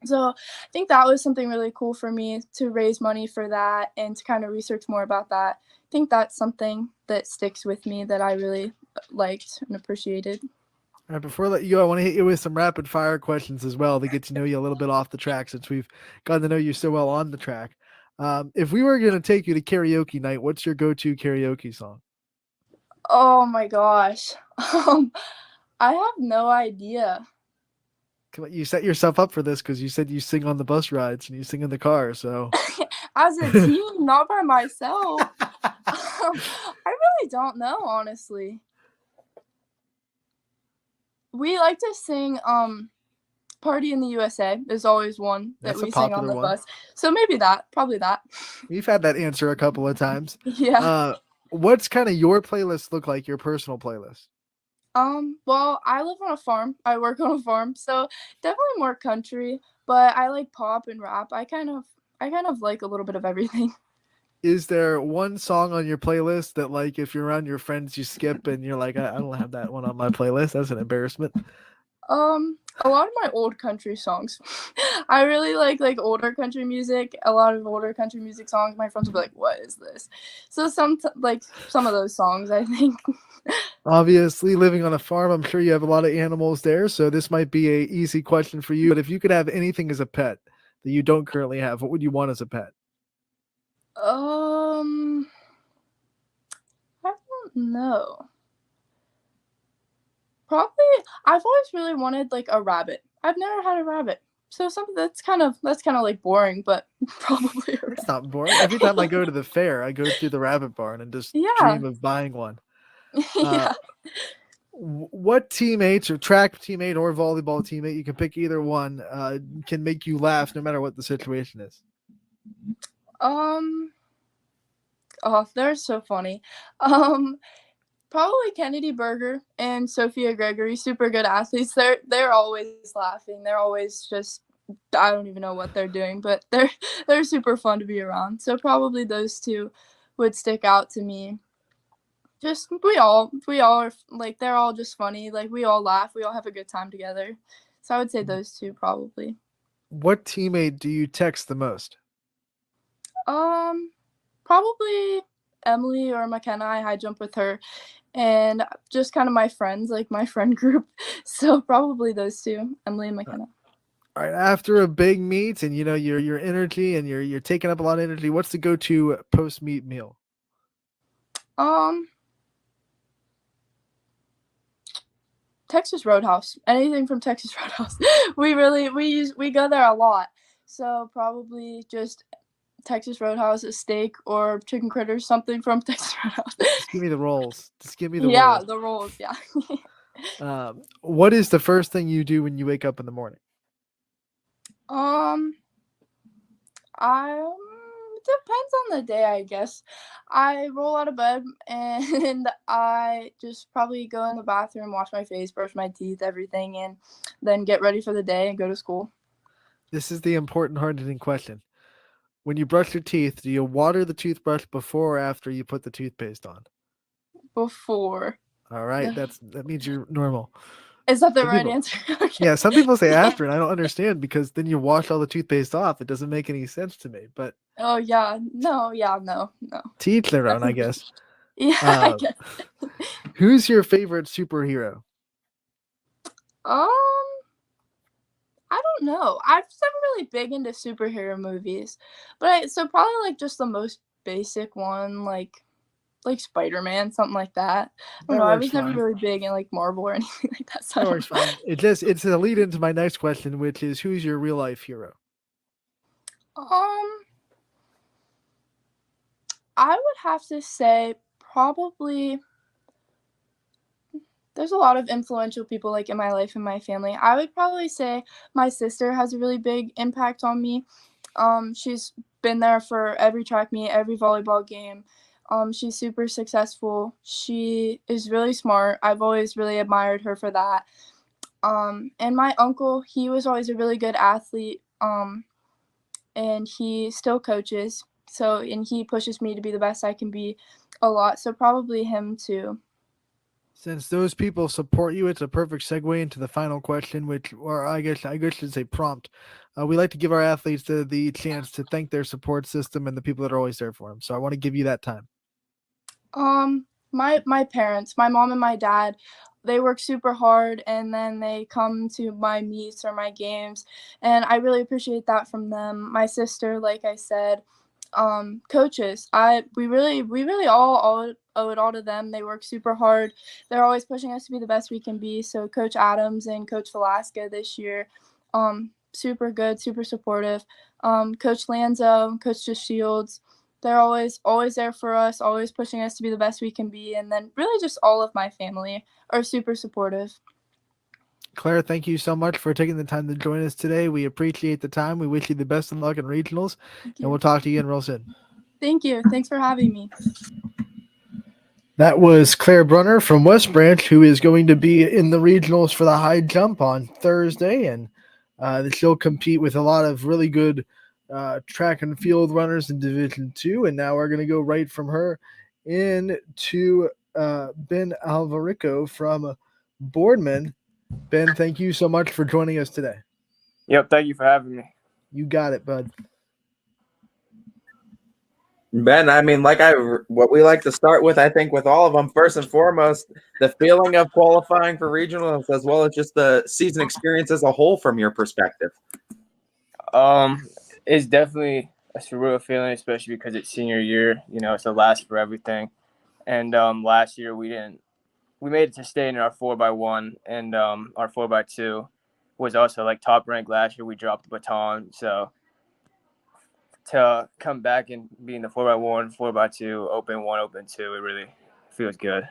So I think that was something really cool for me to raise money for that and to kind of research more about that. I think that's something that sticks with me that I really liked and appreciated. All right, before I let you go, I want to hit you with some rapid fire questions as well to get to know you a little bit off the track since we've gotten to know you so well on the track. If we were going to take you to karaoke night, what's your go-to karaoke song? Oh my gosh. I have no idea. Come on, you set yourself up for this because you said you sing on the bus rides and you sing in the car. So As a team, not by myself. I really don't know, honestly. We like to sing Party in the USA is always one that That's a we sing on popular the one. bus. So maybe that, probably that. We've had that answer a couple of times. Yeah. What's kind of your playlist look like, your personal playlist? Well, I live on a farm. I work on a farm, so definitely more country, but I like pop and rap. I kind of like a little bit of everything. Is there one song on your playlist that, like, if you're around your friends, you skip and you're like, I don't have that one on my playlist. That's an embarrassment. A lot of my old country songs. I really like older country music. A lot of older country music songs. My friends will be like, "What is this?" So some of those songs, I think. Obviously, living on a farm, I'm sure you have a lot of animals there. So this might be a easy question for you. But if you could have anything as a pet that you don't currently have, what would you want as a pet? I don't know. Probably, I've always really wanted like a rabbit. I've never had a rabbit. So something that's kind of like boring, but probably a It's rabbit. not boring. Every time I go to the fair, I go through the rabbit barn and just Yeah. dream of buying one. Yeah. What teammates or track teammate or volleyball teammate, you can pick either one, can make you laugh no matter what the situation is? Oh, they're so funny. Probably Kennedy Berger and Sophia Gregory, super good athletes. They're always laughing. They're always just, I don't even know what they're doing, but they're super fun to be around. So probably those two would stick out to me. Just we all are like, they're all just funny. Like we all laugh. We all have a good time together. So I would say those two probably. What teammate do you text the most? Probably Emily or McKenna. I high jump with her, and just kind of my friends, like my friend group. So probably those two, Emily and McKenna. All right, after a big meet and you know your energy and you're taking up a lot of energy, what's the go-to post-meet meal? Texas Roadhouse. Anything from Texas Roadhouse. we go there a lot. So probably just Texas Roadhouse, a steak or chicken critters, something from Texas Roadhouse. Just give me the rolls. Just give me the Yeah, rolls. the rolls. Yeah. What is the first thing you do when you wake up in the morning? Depends on the day, I guess. I roll out of bed and I just probably go in the bathroom, wash my face, brush my teeth, everything, and then get ready for the day and go to school. This is the important hard-hitting question. When you brush your teeth, do you water the toothbrush before or after you put the toothpaste on? Before. All right, that means you're normal. Is that the Some right people- answer? Okay. Yeah, some people say after, and I don't understand because then you wash all the toothpaste off. It doesn't make any sense to me. But Oh yeah, no. to each their own, I guess. Yeah, I guess. Who's your favorite superhero? I don't know. I was never really big into superhero movies, but so probably like just the most basic one, like Spider-Man, something like that. I don't know. I was never really big in like Marvel or anything like that. So That works fine. It's a lead into my next question, which is who's your real life hero? I would have to say probably there's a lot of influential people like in my life and my family. I would probably say my sister has a really big impact on me. She's been there for every track meet, every volleyball game. She's super successful. She is really smart. I've always really admired her for that. And my uncle, he was always a really good athlete. And he still coaches. And he pushes me to be the best I can be a lot. So probably him too. Since those people support you, it's a perfect segue into the final question, or I guess I should say prompt. We like to give our athletes the chance to thank their support system and the people that are always there for them. So I want to give you that time. My parents, my mom and my dad, they work super hard and then they come to my meets or my games, and I really appreciate that from them. My sister, like I said, coaches, we really all owe it all to them. They work super hard. They're always pushing us to be the best we can be. So Coach Adams and Coach Velasca this year, super good, super supportive. Coach Lanzo, Coach Shields, they're always there for us, always pushing us to be the best we can be. And then really just all of my family are super supportive. Claire, thank you so much for taking the time to join us today. We appreciate the time. We wish you the best of luck in regionals, and we'll talk to you again real soon. Thank you. Thanks for having me. That was Claire Brunner from West Branch, who is going to be in the regionals for the high jump on Thursday, and she'll compete with a lot of really good track and field runners in Division II. And now we're going to go right from her into Ben Alvarico from Boardman. Ben, thank you so much for joining us today. Yep, thank you for having me. You got it, bud. Ben, I mean, what we like to start with, I think, with all of them, first and foremost, the feeling of qualifying for regionals, as well as just the season experience as a whole from your perspective. It's definitely a surreal feeling, especially because it's senior year. You know, it's the last for everything. And last year we made it to stay in our 4x1, and our 4x2 was also like top ranked last year. We dropped the baton, so to come back and be in the 4x1, 4x2, open 1, open 2, it really feels good.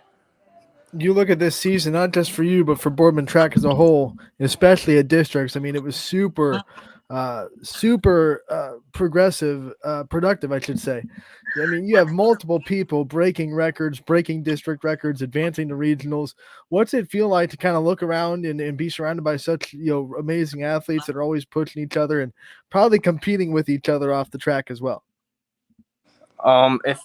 You look at this season, not just for you, but for Boardman track as a whole, especially at districts. I mean, it was super productive, I should say. I mean, you have multiple people breaking records, breaking district records, advancing to regionals. What's it feel like to kind of look around and be surrounded by such, amazing athletes that are always pushing each other and probably competing with each other off the track as well? If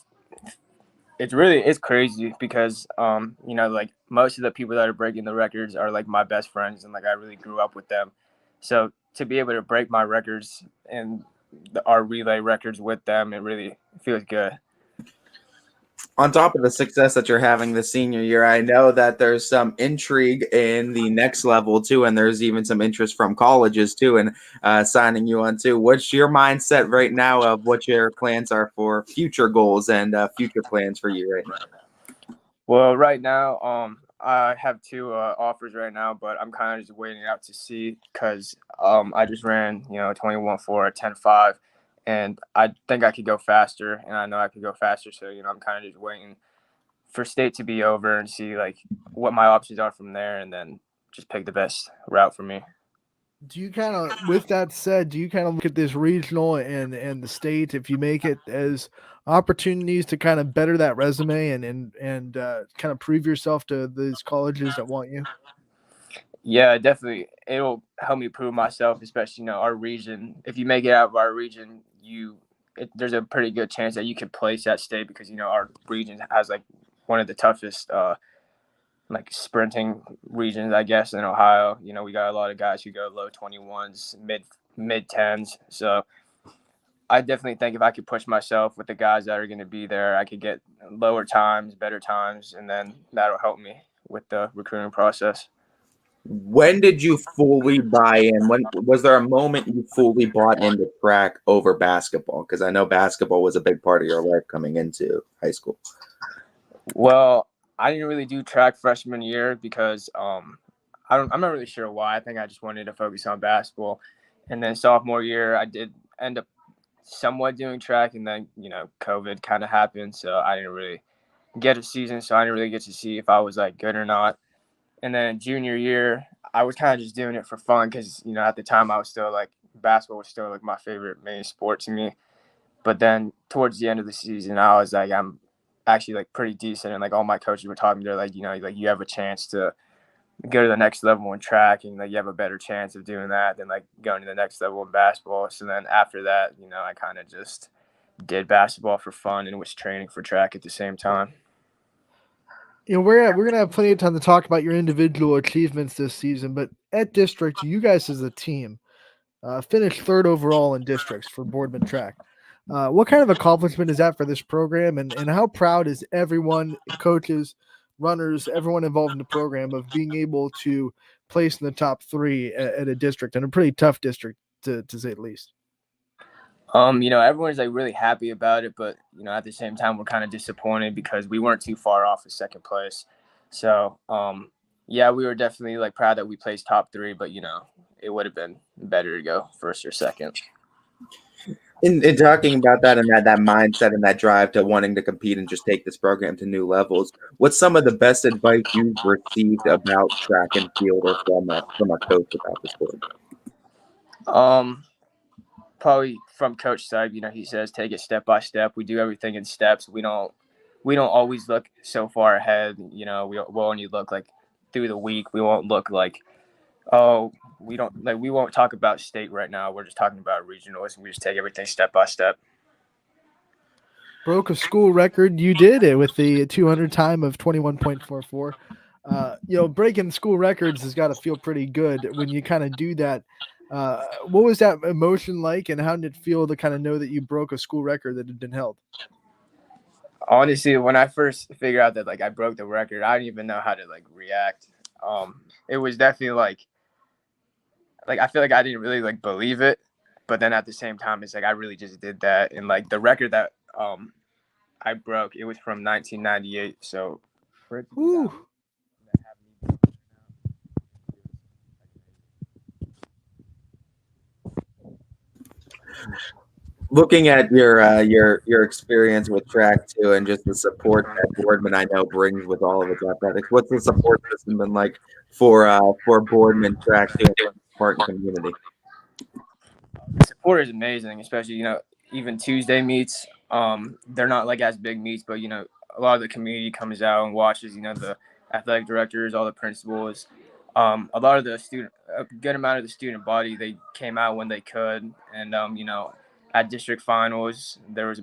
it's crazy because like most of the people that are breaking the records are like my best friends, and like I really grew up with them. So to be able to break my records and our relay records with them, it really feels good. On top of the success that you're having this senior year, I know that there's some intrigue in the next level too, and there's even some interest from colleges too, and signing you on too. What's your mindset right now of what your plans are for future goals and future plans for you right now? Well, right now, I have 2 offers right now, but I'm kind of just waiting out to see because I just ran 21.4 at 10.5. And I think I could go faster, and I know I could go faster. So, I'm kind of just waiting for state to be over and see like what my options are from there, and then just pick the best route for me. Do you kind of, with that said, do you kind of look at this regional and the state, if you make it, as opportunities to kind of better that resume and kind of prove yourself to these colleges that want you? Yeah, definitely. It'll help me prove myself, especially, our region. If you make it out of our region, there's a pretty good chance that you can place at state because, our region has like one of the toughest like sprinting regions, I guess, in Ohio. We got a lot of guys who go low 21s, mid 10s. So I definitely think if I could push myself with the guys that are going to be there, I could get lower times, better times, and then that'll help me with the recruiting process. When did you fully buy in? When was there a moment you fully bought into track over basketball? Because I know basketball was a big part of your life coming into high school. Well, I didn't really do track freshman year because I'm not really sure why. I think I just wanted to focus on basketball. And then sophomore year, I did end up somewhat doing track, and then COVID kind of happened, so I didn't really get a season, so I didn't really get to see if I was like good or not. And then junior year, I was kind of just doing it for fun because, at the time I was still like basketball was still like my favorite main sport to me. But then towards the end of the season, I was like, I'm actually like pretty decent. And like all my coaches were talking, they're like, like you have a chance to go to the next level in track, and like you have a better chance of doing that than like going to the next level in basketball. So then after that, I kind of just did basketball for fun and was training for track at the same time. We're gonna have plenty of time to talk about your individual achievements this season, but at district, you guys as a team finished 3rd overall in districts for Boardman track. What kind of accomplishment is that for this program, and how proud is everyone, coaches, runners, everyone involved in the program, of being able to place in the top 3 at a district, and a pretty tough district to say the least? Everyone's like really happy about it, but at the same time, we're kind of disappointed because we weren't too far off of second place. So, yeah, we were definitely like proud that we placed top 3, but it would have been better to go first or second. In talking about that and that mindset and that drive to wanting to compete and just take this program to new levels, what's some of the best advice you've received about track and field or from a coach about the sport? Probably from Coach side, he says take it step by step. We do everything in steps. We don't always look so far ahead. We'll only look like through the week. We won't look like, oh, we won't talk about state right now. We're just talking about regionals, and we just take everything step by step. Broke a school record. You did it with the 200 time of 21.44. Breaking school records has got to feel pretty good when you kind of do that. What was that emotion like, and how did it feel to kind of know that you broke a school record that had been held? Honestly, when I first figured out that like I broke the record, I didn't even know how to like react. It was definitely like I feel like I didn't really like believe it, but then at the same time, it's like I really just did that, and like the record that I broke, it was from 1998. So for it to be that, Looking at your experience with track too, and just the support that Boardman I know brings with all of its athletics, what's the support system been like for Boardman track too, and the Spartan community? the support is amazing, especially even Tuesday meets. They're not like as big meets, but a lot of the community comes out and watches. The athletic directors, all the principals, a lot of the a good amount of the student body, they came out when they could, and at district finals there was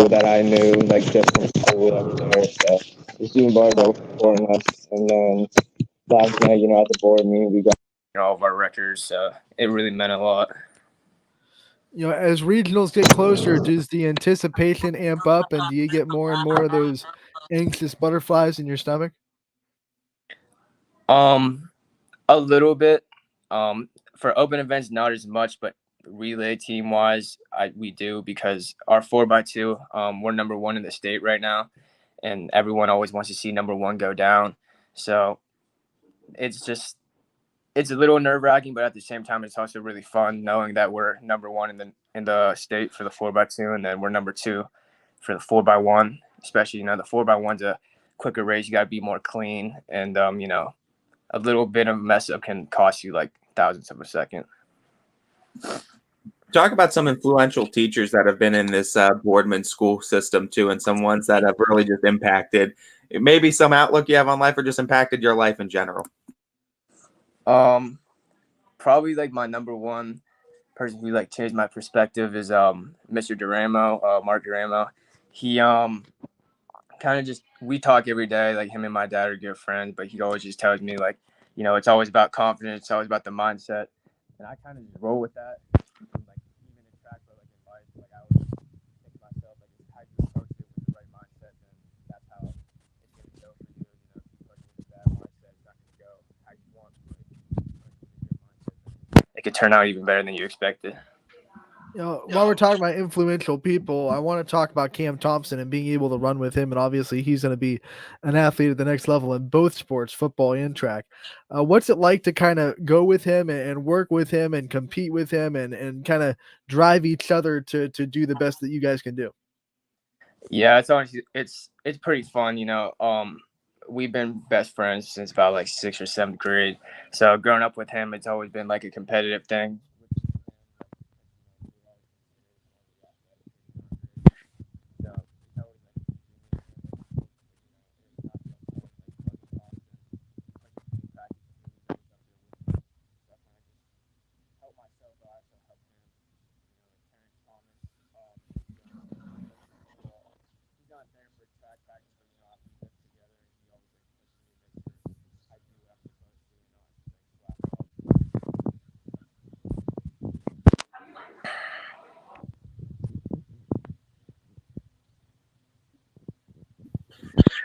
that I knew like just from school that was there. So the student body that was supporting us, and then last night, at the board meeting, we got all of our records. So it really meant a lot. As regionals get closer, does the anticipation amp up, and do you get more and more of those anxious butterflies in your stomach? A little bit. For open events, not as much, but relay team wise, we do, because our 4x2, we're number 1 in the state right now, and everyone always wants to see number 1 go down. So it's a little nerve wracking, but at the same time, it's also really fun knowing that we're number 1 in the state for the 4x2, and then we're number 2 for the 4x1. Especially, the 4x1's a quicker race. You got to be more clean, and a little bit of mess up can cost you like thousandths of a second. Talk about some influential teachers that have been in this Boardman school system too, and some ones that have really just impacted maybe some outlook you have on life, or just impacted your life in general. Probably like my number 1 person who like changed my perspective is Mr. Duramo, Mark Duramo. He kind of just, we talk every day, like him and my dad are good friends, but he always just tells me like, it's always about confidence, it's always about the mindset, and I kind of just roll with that. Like even in track, but like in life, like I always think to myself, like how you approach it with the right mindset, then that's how it's gonna go for you. If you approach it with a bad mindset, it's not gonna go how you want. But if you approach it with a good mindset, then it could turn out even better than you expected. While we're talking about influential people, I want to talk about Cam Thompson and being able to run with him. And obviously, he's going to be an athlete at the next level in both sports, football and track. What's it like to kind of go with him and work with him and compete with him and kind of drive each other to do the best that you guys can do? Yeah, it's honestly it's pretty fun. We've been best friends since about like 6th or 7th grade. So growing up with him, it's always been like a competitive thing.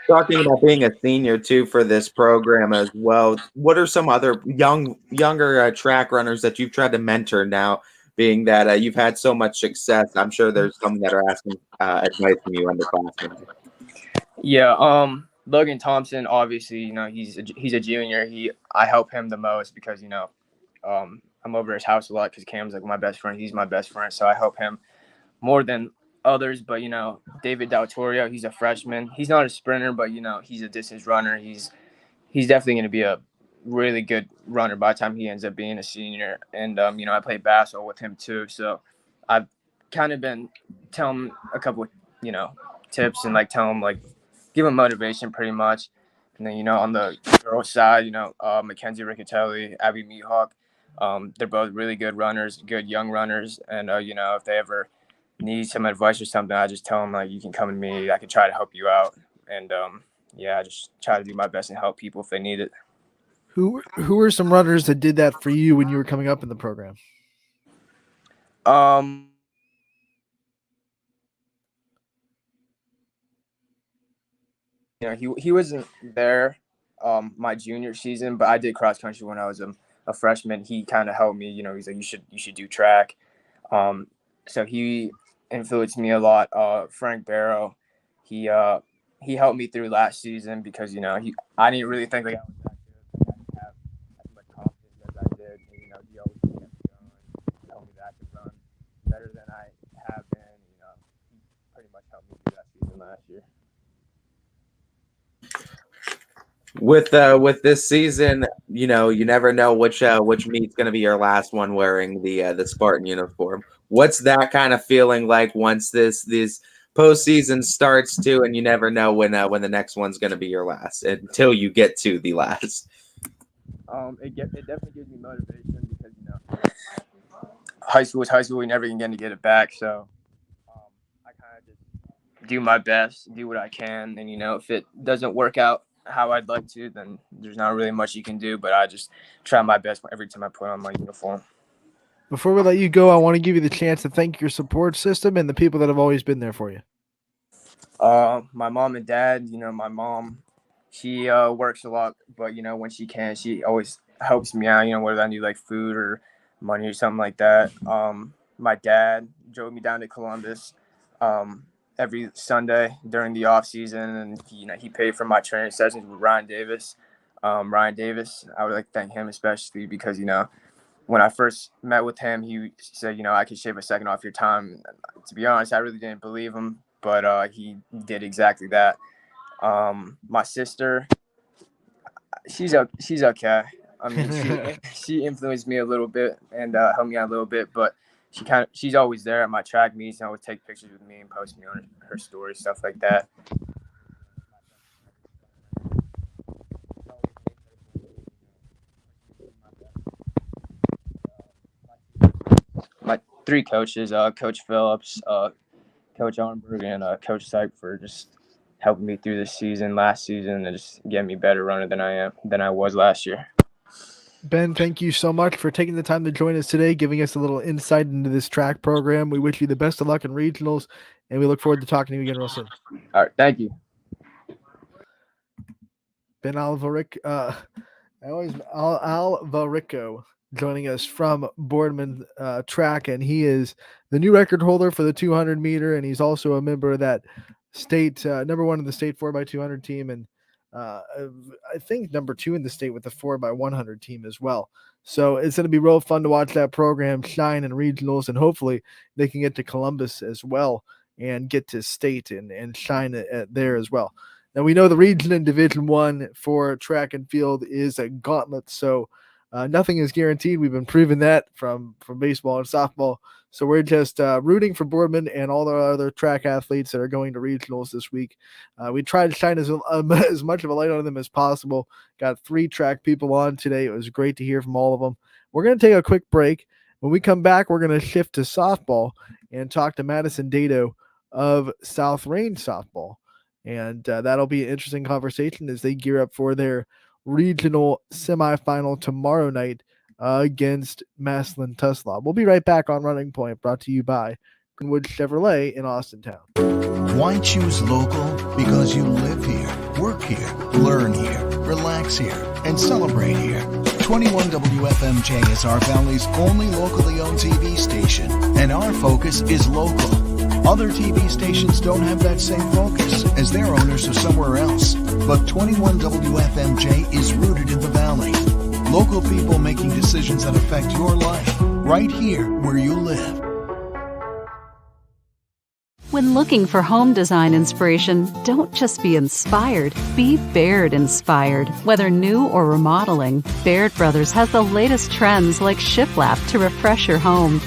Talking about being a senior too for this program as well, what are some other younger track runners that you've tried to mentor now? Being that you've had so much success, I'm sure there's some that are asking advice from you underclassmen. Yeah, Logan Thompson, obviously, he's a junior. I help him the most because I'm over his house a lot because Cam's like my best friend. He's my best friend, so I help him more than others. But David Del Torrio, he's a freshman. He's not a sprinter, but he's a distance runner. He's definitely going to be a really good runner by the time he ends up being a senior. And I play basketball with him too, so I've kind of been telling him a couple of tips and tell him give him motivation pretty much. And then on the girls' side, Mackenzie Riccatelli, Abby Mehawk, they're both really good runners, good young runners. And if they ever need some advice or something, I just tell them you can come to me. I can try to help you out. And I just try to do my best and help people if they need it. Who were some runners that did that for you when you were coming up in the program? He wasn't there my junior season, but I did cross country when I was a freshman. He kind of helped me. He's like, you should do track. So he influenced me a lot. Frank Barrow, he helped me through last season because I didn't really think I was that good. I didn't have as much confidence as I did. And, he always kept me going, told me that I could run better than I have been. He pretty much helped me through that season last year. With this season, you never know which meet's going to be your last one wearing the Spartan uniform. What's that kind of feeling like once this postseason starts too, and you never know when the next one's going to be your last until you get to the last. It definitely gives me motivation because high school is high school. We never going to get it back, so I kind of just do my best, do what I can, and if it doesn't work out how I'd like to, then there's not really much you can do, but I just try my best every time I put on my uniform. Before we let you go, I want to give you the chance to thank your support system and the people that have always been there for you. My mom and dad, my mom, she works a lot, but when she can, she always helps me out, whether I need food or money or something like that. My dad drove me down to Columbus every Sunday during the off season, and he paid for my training sessions with Ryan Davis. I would like to thank him especially because when I first met with him, he said I could shave a second off your time. To be honest, I really didn't believe him, but he did exactly that. My sister, she's okay. I mean, she influenced me a little bit and helped me out a little bit, but she's always there at my track meets and always take pictures with me and post me on her story, stuff like that. My three coaches, Coach Phillips, Coach Arnberg, and Coach Syke for just helping me through this last season, and just getting me better runner than I was last year. Ben, thank you so much for taking the time to join us today, giving us a little insight into this track program. We wish you the best of luck in regionals, and we look forward to talking to you again real soon. All right, thank you. Ben Alvarico, joining us from Boardman Track, and he is the new record holder for the 200 meter, and he's also a member of that state number one in the state 4x200 team, and I think number two in the state with the 4x100 team as well. So it's going to be real fun to watch that program shine in regionals, and hopefully they can get to Columbus as well and get to state and shine there as well. Now we know the region in Division I for track and field is a gauntlet, so nothing is guaranteed. We've been proving that from baseball and softball. So we're just rooting for Boardman and all the other track athletes that are going to regionals this week. We try to shine as much of a light on them as possible. Got 3 track people on today. It was great to hear from all of them. We're going to take a quick break. When we come back, we're going to shift to softball and talk to Madison Dato of South Range Softball. And that'll be an interesting conversation as they gear up for their regional semifinal tomorrow night against Maslin Tuslaw. We'll be right back on Running Point, brought to you by Greenwood Chevrolet in Austintown. Why choose local? Because you live here. Work here, learn here, relax here, and celebrate here. 21 WFMJ is our valley's only locally owned TV station, and our focus is local. Other TV stations don't have that same focus, as their owners are somewhere else. But 21 WFMJ is rooted in the valley. Local people making decisions that affect your life, right here where you live. When looking for home design inspiration, don't just be inspired, be Baird inspired. Whether new or remodeling, Baird Brothers has the latest trends like shiplap to refresh your home.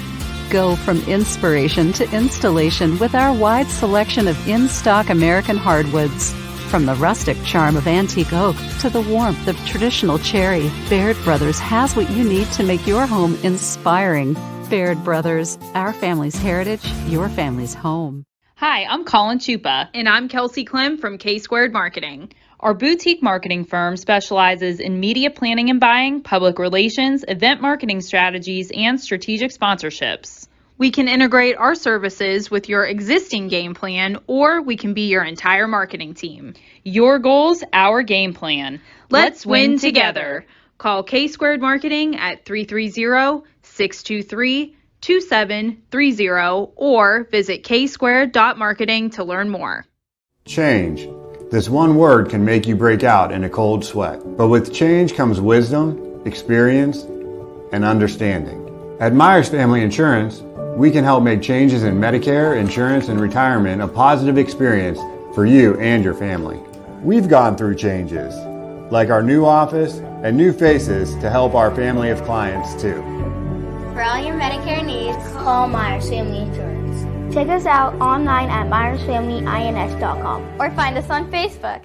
Go from inspiration to installation with our wide selection of in-stock American hardwoods. From the rustic charm of antique oak to the warmth of traditional cherry, Baird Brothers has what you need to make your home inspiring. Baird Brothers, our family's heritage, your family's home. Hi, I'm Colin Chupa. And I'm Kelsey Clem from K-Squared Marketing. Our boutique marketing firm specializes in media planning and buying, public relations, event marketing strategies, and strategic sponsorships. We can integrate our services with your existing game plan, or we can be your entire marketing team. Your goals, our game plan. Let's win together. Call K-Squared Marketing at 330-623-2730 or visit ksquared.marketing to learn more. Change. This one word can make you break out in a cold sweat. But with change comes wisdom, experience, and understanding. At Myers Family Insurance, we can help make changes in Medicare, insurance, and retirement a positive experience for you and your family. We've gone through changes, like our new office and new faces to help our family of clients too. For all your Medicare needs, call Myers Family Insurance. Check us out online at myersfamilyins.com or find us on Facebook.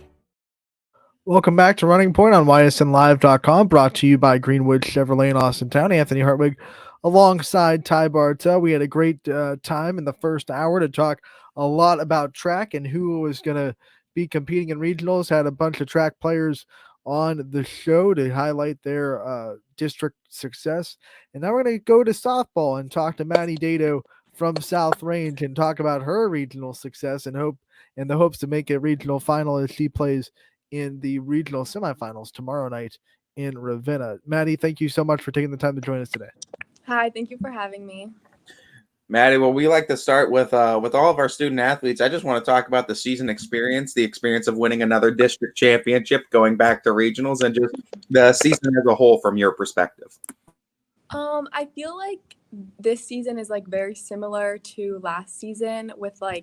Welcome back to Running Point on ysnlive.com, brought to you by Greenwood Chevrolet in Austintown. Anthony Hartwig alongside Ty Bartel. We had a great time in the first hour to talk a lot about track and who was going to be competing in regionals. Had a bunch of track players on the show to highlight their district success. And now we're going to go to softball and talk to Maddie Dato from South Range and talk about her regional success and the hopes to make a regional final as she plays in the regional semifinals tomorrow night in Ravenna. Maddie, thank you so much for taking the time to join us today. Hi, thank you for having me. Maddie, well, we like to start with all of our student athletes. I just want to talk about the season experience, the experience of winning another district championship, going back to regionals, and just the season as a whole from your perspective. I feel like this season is like very similar to last season with the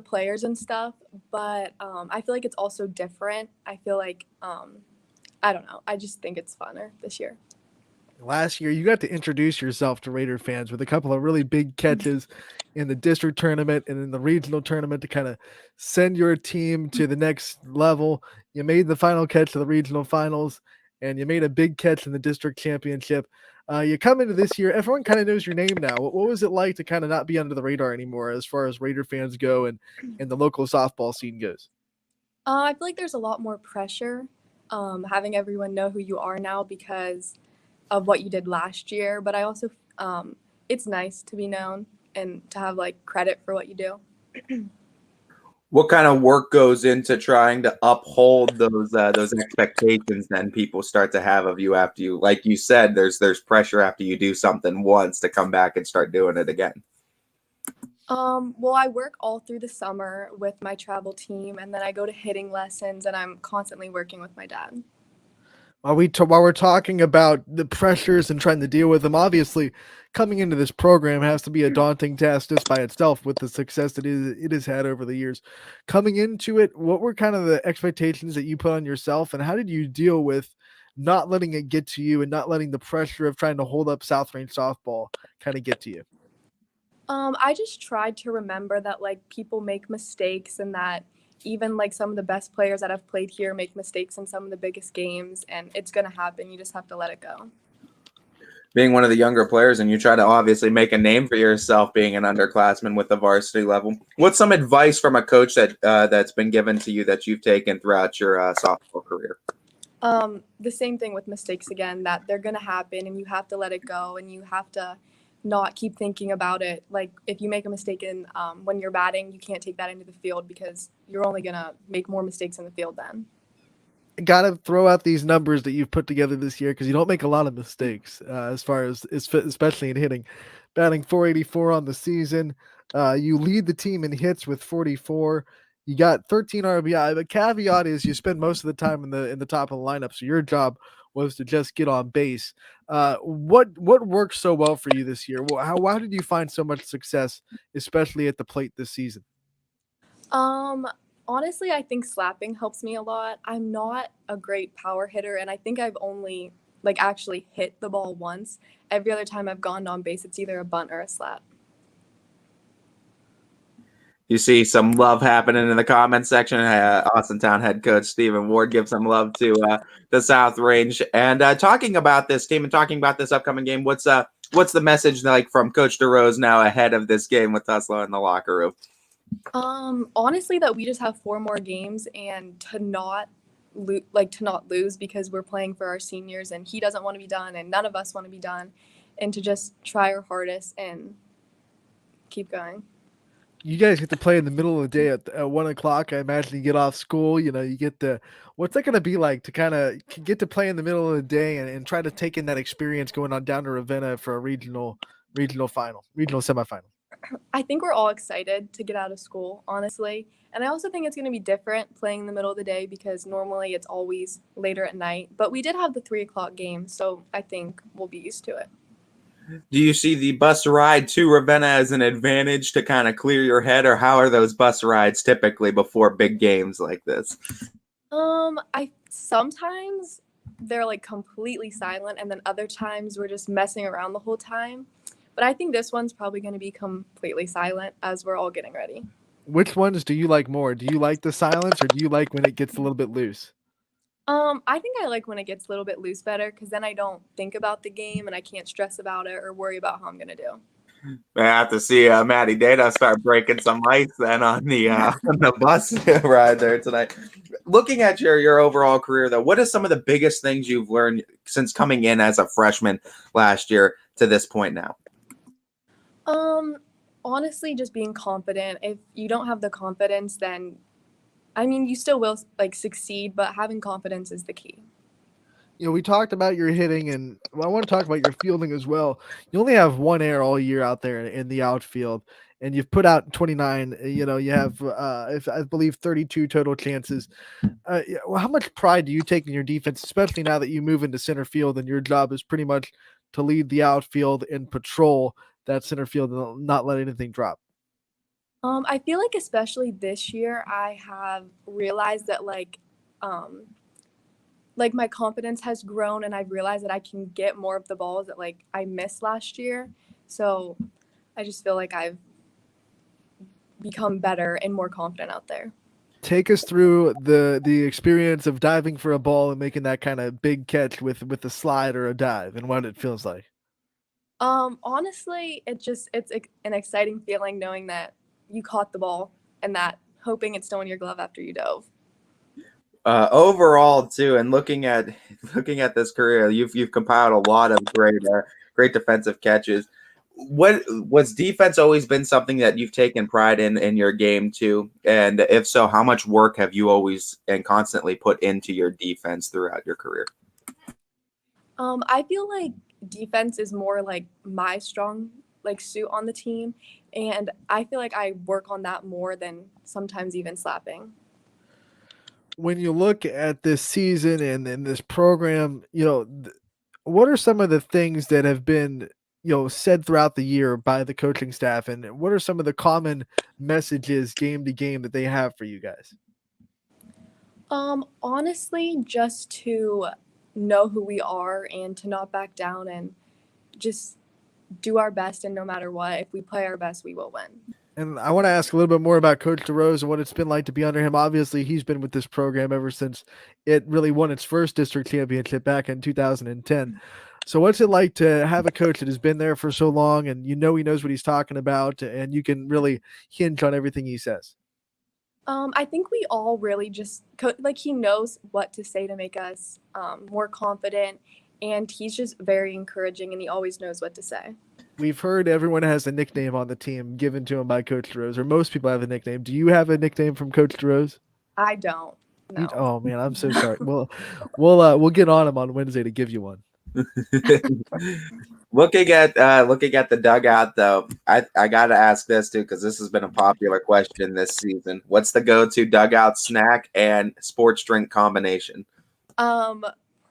players and stuff, but I feel like it's also different. I feel like I don't know. I just think it's funner this year. Last year, you got to introduce yourself to Raider fans with a couple of really big catches in the district tournament and in the regional tournament to kind of send your team to the next level. You made the final catch of the regional finals, and you made a big catch in the district championship. You come into this year, everyone kind of knows your name now. What was it like to kind of not be under the radar anymore as far as Raider fans go and the local softball scene goes? I feel like there's a lot more pressure having everyone know who you are now because of what you did last year, but I also it's nice to be known and to have like credit for what you do. What kind of work goes into trying to uphold those expectations then people start to have of you after you, like you said, there's pressure after you do something once to come back and start doing it again? Well, I work all through the summer with my travel team, and then I go to hitting lessons, and I'm constantly working with my dad. While we're talking about the pressures and trying to deal with them, obviously coming into this program has to be a daunting task just by itself with the success that it has had over the years. Coming into it, what were kind of the expectations that you put on yourself, and how did you deal with not letting it get to you and not letting the pressure of trying to hold up South Range softball kind of get to you? I just tried to remember that like people make mistakes and that even like some of the best players that have played here make mistakes in some of the biggest games, and it's going to happen. You just have to let it go. Being one of the younger players, and you try to obviously make a name for yourself being an underclassman with the varsity level, what's some advice from a coach that's been given to you that you've taken throughout your softball career? The same thing with mistakes again, that they're going to happen and you have to let it go and you have to not keep thinking about it. Like if you make a mistake in when you're batting, you can't take that into the field because you're only gonna make more mistakes in the field then. Got to throw out these numbers that you've put together this year because you don't make a lot of mistakes as far as especially in hitting. Batting 484 on the season. You lead the team in hits with 44. You got 13 RBI. The caveat is you spend most of the time in the top of the lineup, so your job was to just get on base. What worked so well for you this year? Why did you find so much success, especially at the plate this season? Honestly, I think slapping helps me a lot. I'm not a great power hitter, and I think I've only like actually hit the ball once. Every other time I've gone on base, it's either a bunt or a slap. You see some love happening in the comment section. Austin Town head coach Stephen Ward gives some love to the South Range. And talking about this team and talking about this upcoming game, what's the message like from Coach DeRose now ahead of this game with Tesla in the locker room? Honestly, that we just have 4 more games and to not lose because we're playing for our seniors and he doesn't want to be done and none of us want to be done, and to just try our hardest and keep going. You guys get to play in the middle of the day at 1 o'clock. I imagine you get off school, you get to, what's that going to be like to kind of get to play in the middle of the day and try to take in that experience going on down to Ravenna for a regional semifinal? I think we're all excited to get out of school, honestly. And I also think it's going to be different playing in the middle of the day because normally it's always later at night. But we did have the 3 o'clock game, so I think we'll be used to it. Do you see the bus ride to Ravenna as an advantage to kind of clear your head, or how are those bus rides typically before big games like this? I sometimes they're like completely silent, and then other times we're just messing around the whole time. But I think this one's probably going to be completely silent as we're all getting ready. Which ones do you like more? Do you like the silence or do you like when it gets a little bit loose? I think I like when it gets a little bit loose better because then I don't think about the game and I can't stress about it or worry about how I'm going to do. I have to see Maddie Data start breaking some ice then on the bus ride there tonight. Looking at your overall career, though, what are some of the biggest things you've learned since coming in as a freshman last year to this point now? Honestly, just being confident. If you don't have the confidence, then I mean, you still will like succeed, but having confidence is the key. We talked about your hitting, and I want to talk about your fielding as well. You only have 1 error all year out there in the outfield, and you've put out 29. You have, I believe, 32 total chances. How much pride do you take in your defense, especially now that you move into center field and your job is pretty much to lead the outfield and patrol that center field and not let anything drop? I feel like especially this year, I have realized that like my confidence has grown and I've realized that I can get more of the balls that like I missed last year. So I just feel like I've become better and more confident out there. Take us through the experience of diving for a ball and making that kind of big catch with a slide or a dive and what it feels like. Honestly, it's an exciting feeling knowing that you caught the ball and that hoping it's still in your glove after you dove. Overall, too, and looking at this career, you've compiled a lot of great defensive catches. What was defense always been something that you've taken pride in your game too? And if so, how much work have you always and constantly put into your defense throughout your career? I feel like defense is more like my strong suit on the team, and I feel like I work on that more than sometimes even slapping. When you look at this season and this program, what are some of the things that have been said throughout the year by the coaching staff, and what are some of the common messages game to game that they have for you guys? Honestly, just to know who we are and to not back down and just do our best, and no matter what, if we play our best, we will win. And I want to ask a little bit more about Coach DeRose and what it's been like to be under him. Obviously, he's been with this program ever since it really won its first district championship back in 2010. So what's it like to have a coach that has been there for so long and he knows what he's talking about and you can really hinge on everything he says? I think we all really just he knows what to say to make us more confident, and he's just very encouraging and he always knows what to say. We've heard everyone has a nickname on the team given to him by Coach DeRose, or most people have a nickname. Do you have a nickname from Coach DeRose? I don't. No. Oh man, I'm so sorry. We'll get on him on Wednesday to give you one. Looking at the dugout though, I gotta ask this too because this has been a popular question this season. What's the go-to dugout snack and sports drink combination?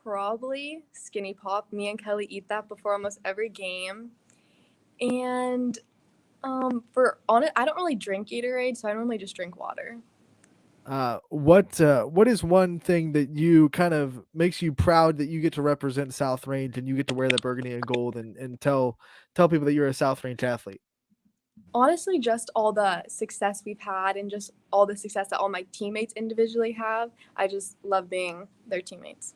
Probably Skinny Pop. Me and Kelly eat that before almost every game. And I don't really drink Gatorade, so I normally just drink water. What is one thing that you kind of makes you proud that you get to represent South Range and you get to wear the burgundy and gold and tell people that you're a South Range athlete? Honestly, just all the success we've had and just all the success that all my teammates individually have. I just love being their teammates.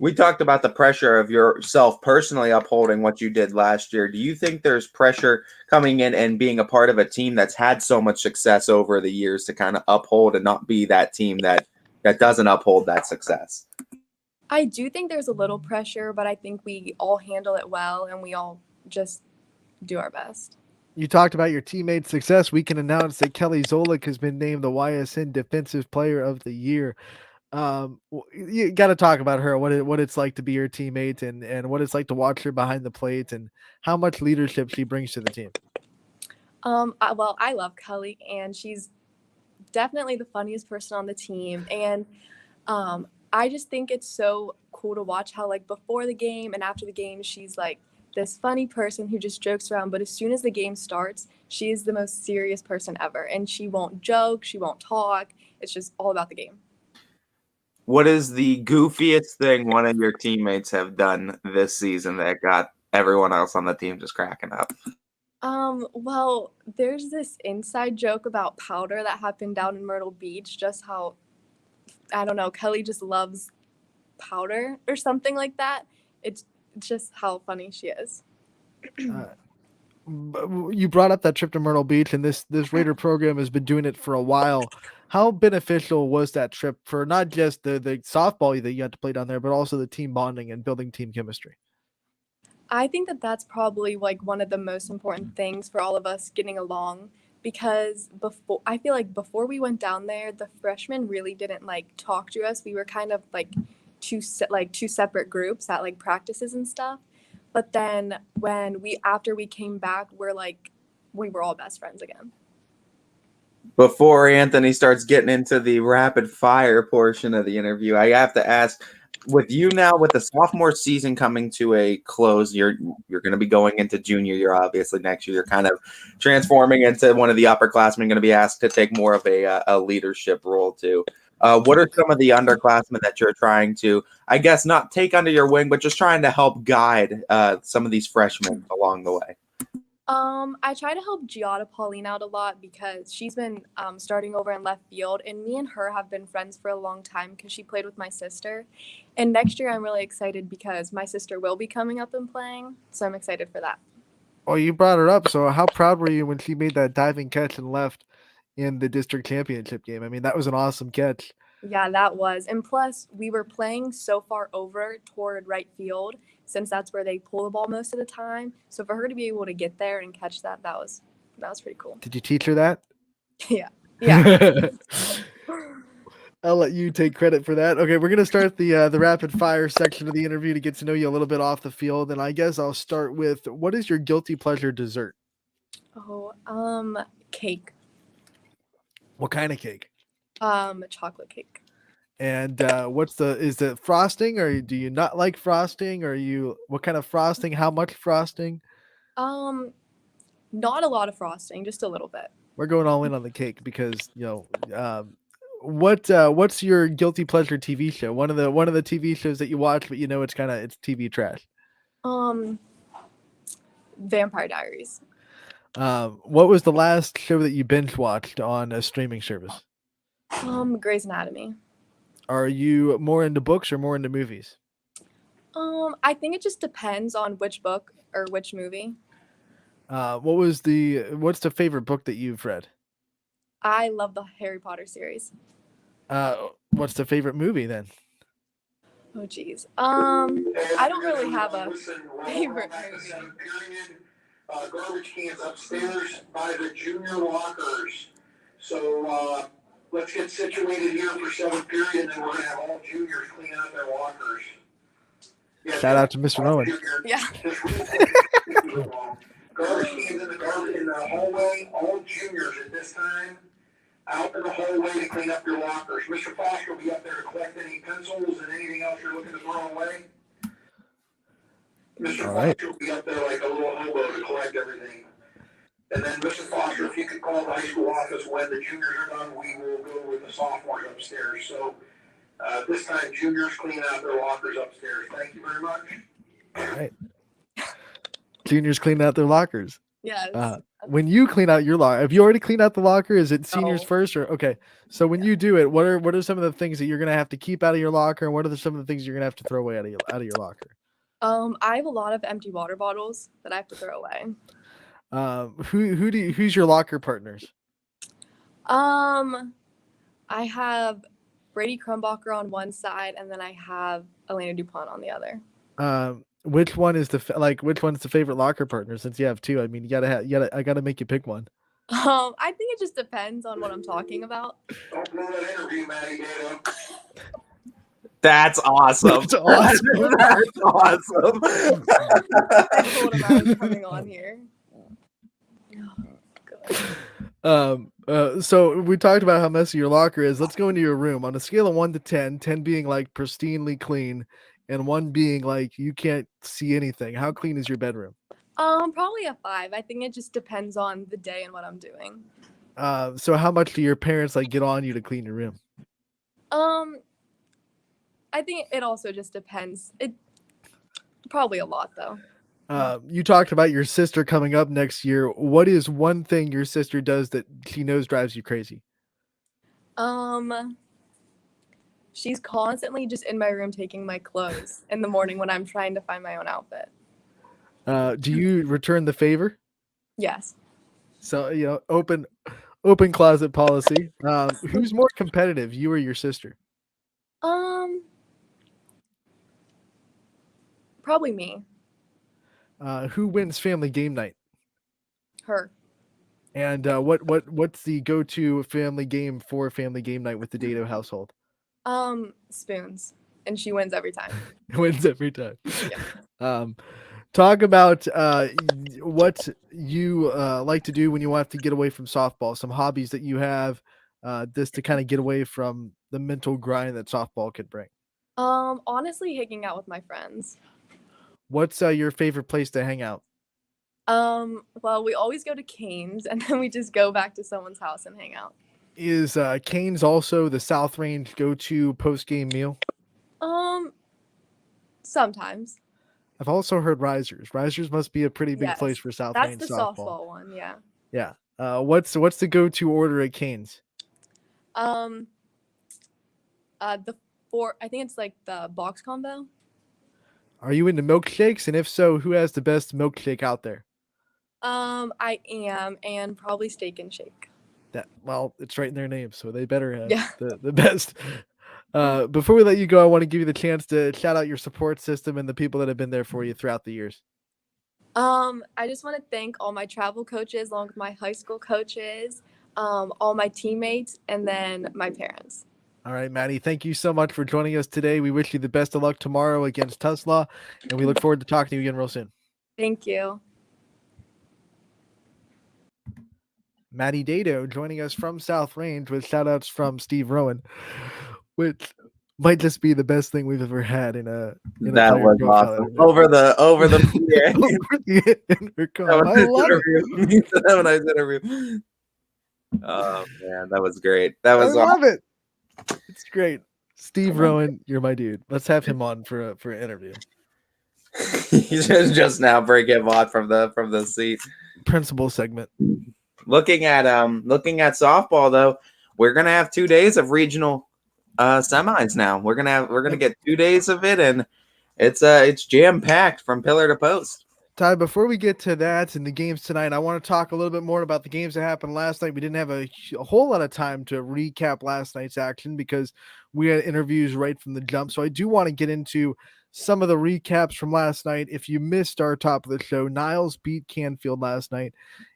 We talked about the pressure of yourself personally upholding what you did last year. Do you think there's pressure coming in and being a part of a team that's had so much success over the years to kind of uphold and not be that team that doesn't uphold that success? I do think there's a little pressure, but I think we all handle it well and we all just do our best. You talked about your teammates' success. We can announce that Kelly Zolik has been named the YSN Defensive Player of the Year. You got to talk about her, what it's like to be her teammate and what it's like to watch her behind the plate and how much leadership she brings to the team. I love Kelly, and she's definitely the funniest person on the team. And I just think it's so cool to watch how, like, before the game and after the game, she's like this funny person who just jokes around. But as soon as the game starts, she is the most serious person ever. And she won't joke, she won't talk. It's just all about the game. What is the goofiest thing one of your teammates have done this season that got everyone else on the team just cracking up? Well, there's this inside joke about powder that happened down in Myrtle Beach, just how, I don't know, Kelly just loves powder or something like that. It's just how funny she is. You brought up that trip to Myrtle Beach, and this Raider program has been doing it for a while. How beneficial was that trip for not just the softball that you had to play down there, but also the team bonding and building team chemistry? I think that that's probably like one of the most important things for all of us getting along, because I feel like before we went down there, the freshmen really didn't like talk to us. We were kind of like two separate groups at like practices and stuff. But then after we came back, we were all best friends again. Before Anthony starts getting into the rapid fire portion of the interview, I have to ask, with you now, with the sophomore season coming to a close, you're going to be going into junior year, obviously next year. You're kind of transforming into one of the upperclassmen, going to be asked to take more of a leadership role too. What are some of the underclassmen that you're trying to, I guess, not take under your wing, but just trying to help guide some of these freshmen along the way? I try to help Giada Pauline out a lot because she's been starting over in left field, and me and her have been friends for a long time because she played with my sister. And next year I'm really excited because my sister will be coming up and playing, so I'm excited for that. Oh, you brought her up. So how proud were you when she made that diving catch and left in the district championship game? I mean, that was an awesome catch. Yeah, that was. And plus, we were playing so far over toward right field, since that's where they pull the ball most of the time. So for her to be able to get there and catch that was pretty cool. Did you teach her that? Yeah. Yeah. I'll let you take credit for that. Okay, we're gonna start the rapid fire section of the interview to get to know you a little bit off the field, and I guess I'll start with, what is your guilty pleasure dessert? Cake. What kind of cake? Chocolate cake. And is it frosting, or do you not like frosting? What kind of frosting? How much frosting? Not a lot of frosting, just a little bit. We're going all in on the cake because what's your guilty pleasure TV show? One of the TV shows that you watch, but it's TV trash. Vampire Diaries. What was the last show that you binge watched on a streaming service? Grey's Anatomy. Are you more into books or more into movies? I think it just depends on which book or which movie. What's the favorite book that you've read? I love the Harry Potter series. What's the favorite movie then? Oh geez. I don't really have a favorite movie. Garbage cans upstairs by the junior lockers. So let's get situated here for 7th period, and then we're gonna have all juniors clean out their lockers. Yeah, Shout out to Mr. Rowan. Yeah. Garbage cans in the hallway. All juniors at this time out in the hallway to clean up your lockers. Mr. Foster will be up there to collect any pencils and anything else you're looking to throw away. Mr. Foster will be up there like a little hobo to collect everything. And then, Mr. Foster, if you could call the high school office when the juniors are done, we will go with the sophomores upstairs. So this time, juniors clean out their lockers upstairs. Thank you very much. All right. Juniors clean out their lockers. Yes. When you clean out your locker, have you already cleaned out the locker? Is it seniors first or okay? So when you do it, what are some of the things that you're gonna have to keep out of your locker, and what are some of the things you're gonna have to throw away out of your locker? I have a lot of empty water bottles that I have to throw away. Who's your locker partners? I have Brady Crumbacher on one side, and then I have Elena DuPont on the other. Which one is which one's the favorite locker partner? Since you have two, I mean, I gotta make you pick one. I think it just depends on what I'm talking about. Don't blow that interview, Maddie Gato. That's awesome. That's awesome. That's awesome. I told him I was coming on here. So we talked about how messy your locker is. Let's go into your room on a scale of 1 to 10, 10 being like pristinely clean and 1 being like you can't see anything. How clean is your bedroom? Probably a 5. I think it just depends on the day and what I'm doing. So how much do your parents get on you to clean your room? I think it also just depends. It probably a lot though. You talked about your sister coming up next year. What is one thing your sister does that she knows drives you crazy? She's constantly just in my room taking my clothes in the morning when I'm trying to find my own outfit. Do you return the favor? Yes. So, open closet policy. Who's more competitive, you or your sister? Probably me. Who wins family game night? Her. And what's the go-to family game for family game night with the Dato household? Spoons, and she wins every time. Wins every time. Yeah. Talk about what you like to do when you have to get away from softball. Some hobbies that you have, just to kind of get away from the mental grind that softball could bring. Honestly, hanging out with my friends. What's your favorite place to hang out? Well, we always go to Cane's, and then we just go back to someone's house and hang out. Is Cane's also the South Range go-to post-game meal? Sometimes. I've also heard Risers. Risers must be a pretty big Yes, place for South that's Range the softball. one, yeah. Yeah. What's the go-to order at Cane's? I think it's like the box combo. Are you into milkshakes? And if so, who has the best milkshake out there? I am, and probably Steak and Shake. It's right in their name, so they better have Yeah. the best. Before we let you go, I want to give you the chance to shout out your support system and the people that have been there for you throughout the years. I just want to thank all my travel coaches, along with my high school coaches, all my teammates, and then my parents. All right, Maddie, thank you so much for joining us today. We wish you the best of luck tomorrow against Tulsa, and we look forward to talking to you again real soon. Thank you. Maddie Dato joining us from South Range with shout outs from Steve Rowan, which might just be the best thing we've ever had in a that was awesome. Over the intercom. I love it. Have a nice interview. Oh man, that was great. That was I love it. It's great. Steve Rowan, you're my dude. Let's have him on for an interview. He should just now break him off from the seat. Principal segment. Looking at softball though, we're gonna have 2 days of regional semis now. We're gonna get 2 days of it, and it's jam packed from pillar to post. Ty, before we get to that and the games tonight, I want to talk a little bit more about the games that happened last night. We didn't have a whole lot of time to recap last night's action because we had interviews right from the jump. So I do want to get into some of the recaps from last night. If you missed our top of the show, Niles beat Canfield last night,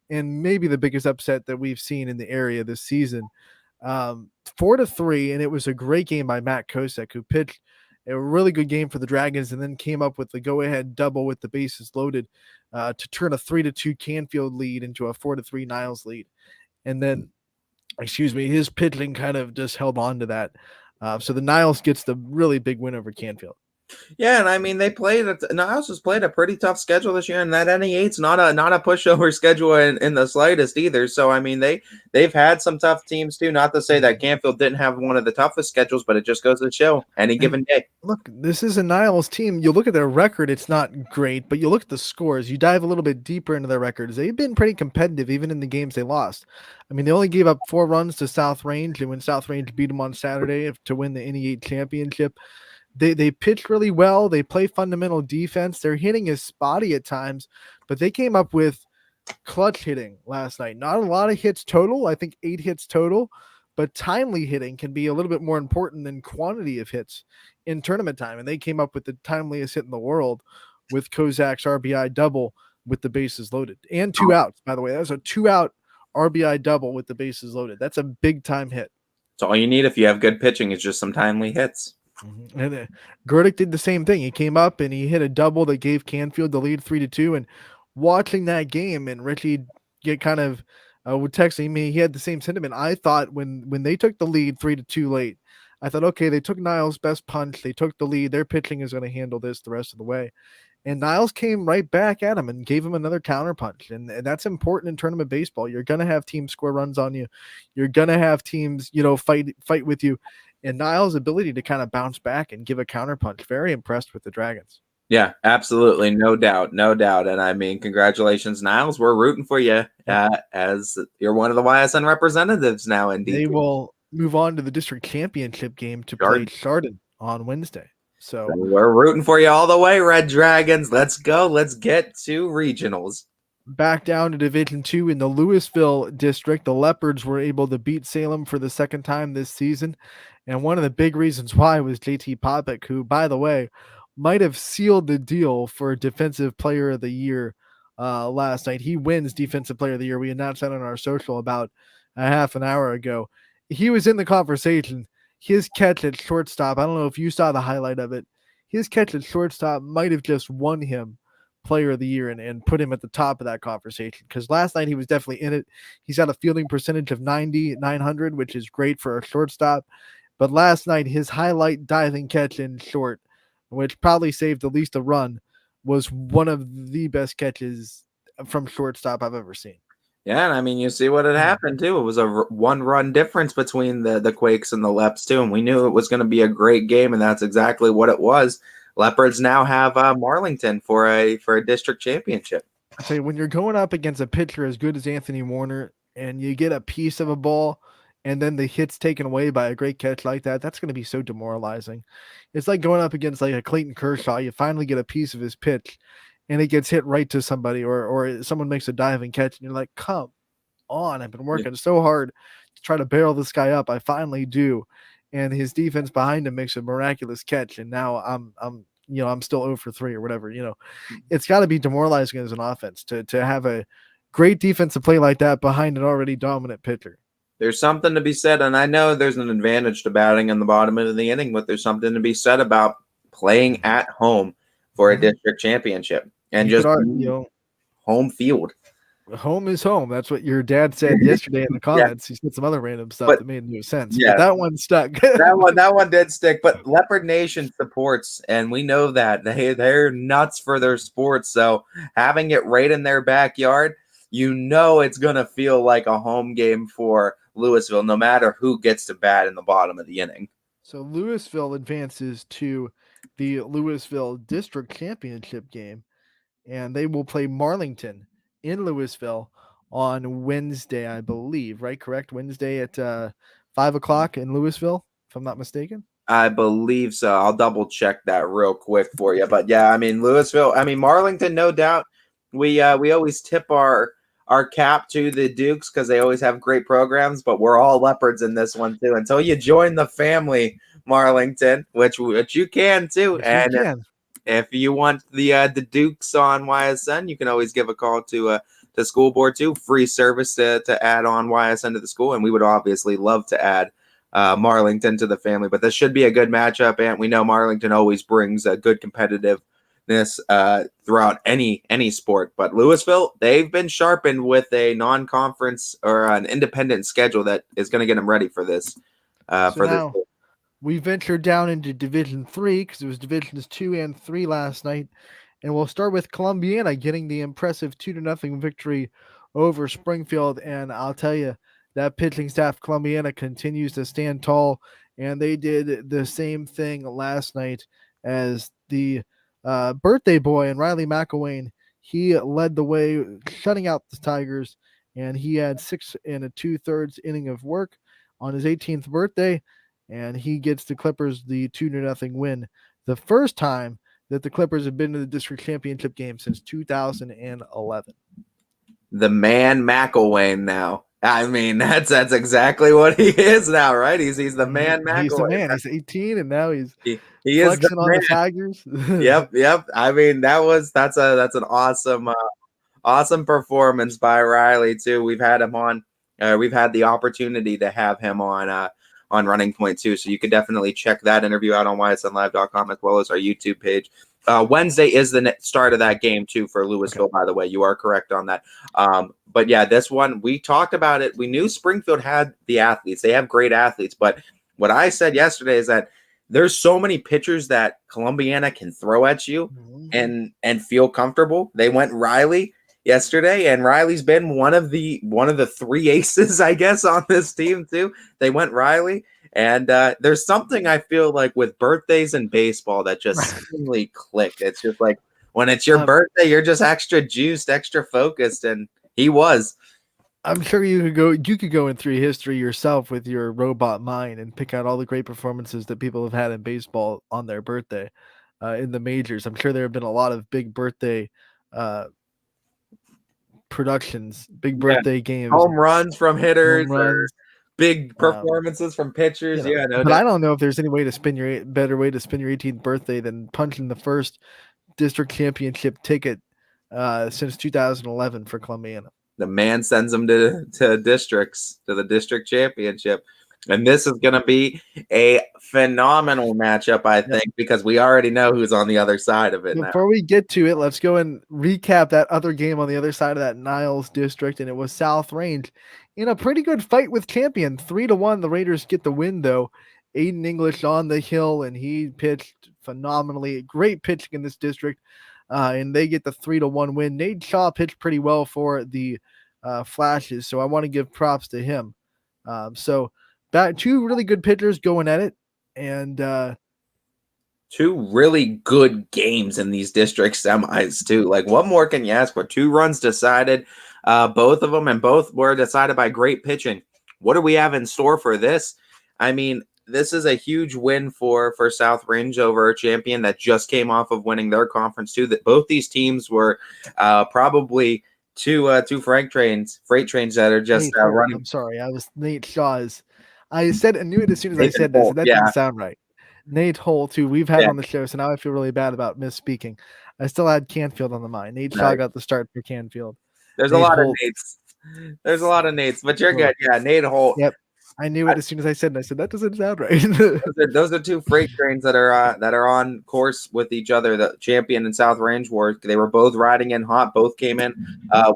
and maybe the biggest upset that we've seen in the area this season. 4-3, and it was a great game by Matt Kosek, who pitched a really good game for the Dragons and then came up with the go-ahead double with the bases loaded to turn a 3-2 Canfield lead into a 4-3 Niles lead. And then, his pitching kind of just held on to that. So the Niles gets the really big win over Canfield. Yeah, and I mean Niles has played a pretty tough schedule this year, and that NE8's not a pushover schedule in the slightest either. So I mean they've had some tough teams too. Not to say that Canfield didn't have one of the toughest schedules, but it just goes to show any given day. Look, this is a Niles team. You look at their record, it's not great, but you look at the scores, you dive a little bit deeper into their records. They've been pretty competitive even in the games they lost. I mean, they only gave up 4 runs to South Range, and when South Range beat them on Saturday to win the NE8 championship. They pitch really well. They play fundamental defense. Their hitting is spotty at times, but they came up with clutch hitting last night. Not a lot of hits total. I think 8 hits total, but timely hitting can be a little bit more important than quantity of hits in tournament time. And they came up with the timeliest hit in the world with Kozak's RBI double with the bases loaded and 2 outs. By the way, that was a 2-out RBI double with the bases loaded. That's a big time hit. It's all you need if you have good pitching is just some timely hits. And Gerdick did the same thing. He came up and he hit a double that gave Canfield the lead 3-2. And watching that game, and Richie get kind of would texting me, he had the same sentiment. I thought when they took the lead 3-2 late, I thought, okay, they took Niles' best punch. They took the lead. Their pitching is going to handle this the rest of the way. And Niles came right back at him and gave him another counterpunch. And that's important in tournament baseball. You're going to have teams score runs on you. You're going to have teams, fight with you. And Niles' ability to kind of bounce back and give a counterpunch, very impressed with the Dragons. Yeah, absolutely. No doubt. And I mean, congratulations, Niles. We're rooting for you as you're one of the YSN representatives now. Indeed. They will move on to the district championship game to play Chardon on Wednesday. So we're rooting for you all the way, Red Dragons. Let's go. Let's get to regionals. Back down to Division II in the Louisville district, the Leopards were able to beat Salem for the second time this season. And one of the big reasons why was JT Popick, who, by the way, might have sealed the deal for Defensive Player of the Year last night. He wins Defensive Player of the Year. We announced that on our social about a half an hour ago. He was in the conversation. His catch at shortstop, I don't know if you saw the highlight of it. His catch at shortstop might have just won him Player of the Year and put him at the top of that conversation, because last night he was definitely in it. He's got a fielding percentage of 900, which is great for a shortstop. But last night, his highlight diving catch in short, which probably saved at least a run, was one of the best catches from shortstop I've ever seen. Yeah, and I mean, you see what had happened too. It was a 1-run difference between the Quakes and the Leps too, and we knew it was going to be a great game, and that's exactly what it was. Leopards now have Marlington for a district championship. I tell you, when you're going up against a pitcher as good as Anthony Warner, and you get a piece of a ball, and then the hit's taken away by a great catch like that, that's going to be so demoralizing. It's like going up against like a Clayton Kershaw. You finally get a piece of his pitch, and it gets hit right to somebody, or someone makes a diving catch, and you're like, come on, I've been working so hard to try to barrel this guy up. I finally do. And his defense behind him makes a miraculous catch, and now I'm still 0 for 3 or whatever. It's got to be demoralizing as an offense to have a great defensive play like that behind an already dominant pitcher. There's something to be said, and I know there's an advantage to batting in the bottom of the inning, but there's something to be said about playing at home for a district championship and just home field. Home is home. That's what your dad said yesterday in the comments. He said some other random stuff that made no sense. Yeah, but that one stuck. that one did stick. But Leopard Nation supports, and we know that they're nuts for their sports. So having it right in their backyard, it's gonna feel like a home game for Louisville, no matter who gets to bat in the bottom of the inning. So Louisville advances to the Louisville District Championship game, and they will play Marlington in Louisville on Wednesday, I believe, right? Correct? Wednesday at 5 o'clock in Louisville, if I'm not mistaken. I believe so. I'll double check that real quick for you. But yeah, I mean, Marlington, no doubt. we always tip our cap to the Dukes because they always have great programs, but we're all leopards in this one too. Until you join the family, Marlington, which you can too. Yes, we And can. if you want the Dukes on YSN, you can always give a call to the school board too. Free service to add on YSN to the school, and we would obviously love to add Marlington to the family. But this should be a good matchup, and we know Marlington always brings a good competitiveness throughout any sport. But Louisville, they've been sharpened with a non-conference or an independent schedule that is going to get them ready for this. Now we ventured down into Division 3 because it was Divisions 2 and 3 last night. And we'll start with Columbiana getting the impressive 2-0 victory over Springfield. And I'll tell you, that pitching staff, Columbiana, continues to stand tall. And they did the same thing last night as the birthday boy and Riley McElwain. He led the way, shutting out the Tigers. And he had 6 2/3 inning of work on his 18th birthday. And he gets the Clippers the 2-0 win. The first time that the Clippers have been to the district championship game since 2011. The man McElwain now. I mean, that's exactly what he is now, right? He's the man McElwain. He's the man. He's 18 and now he's he is the on man. the Tigers. Yep. I mean, that's an awesome performance by Riley too. We've had him on. We've had the opportunity to have him on Running Point too. So you could definitely check that interview out on ysnlive.com as well as our YouTube page. Wednesday is the start of that game too for Louisville, okay. By the way, you are correct on that. But yeah, this one, we talked about it. We knew Springfield had the athletes. They have great athletes. But what I said yesterday is that there's so many pitchers that Columbiana can throw at you and feel comfortable. They went Riley yesterday, and Riley's been one of the 3 aces, I guess, on this team too. They went Riley, and there's something I feel like with birthdays in baseball that just seemingly clicked. It's just like when it's your birthday, you're just extra juiced, extra focused, and he was. I'm sure you could go in through history yourself with your robot mind and pick out all the great performances that people have had in baseball on their birthday in the majors. I'm sure there have been a lot of big birthday productions, big birthday games, home runs from hitters, or big performances from pitchers. But I don't know if there's any way to better way to spend your 18th birthday than punching the first district championship ticket since 2011 for Columbiana. The man sends them to districts, to the district championship. And this is going to be a phenomenal matchup, I think, because we already know who's on the other side of it. Before we get to it, let's go and recap that other game on the other side of that Niles district, and it was South Range in a pretty good fight with Champion. 3-1, the Raiders get the win, though. Aiden English on the hill, and he pitched phenomenally. Great pitching in this district, and they get the 3-1 win. Nate Shaw pitched pretty well for the Flashes, so I want to give props to him. That 2 really good pitchers going at it, and 2 really good games in these district semis too. Like, what more can you ask for? 2 runs decided, both of them, and both were decided by great pitching. What do we have in store for this? I mean, this is a huge win for South Range over a Champion that just came off of winning their conference too. That both these teams were probably two freight trains that are just running. I'm sorry, Nate Shaw's. I knew it as soon as I said this. That didn't sound right. Nate Holt, who we've had on the show, so now I feel really bad about misspeaking. I still had Canfield on the mind. Nate Shaw got the start for Canfield. There's a lot of Nates. There's a lot of Nates, but you're good. Yeah, Nate Holt. Yep. I knew it as soon as I said it. I said, that doesn't sound right. those are 2 freight trains that are on course with each other. The Champion and South Range they were both riding in hot. Both came in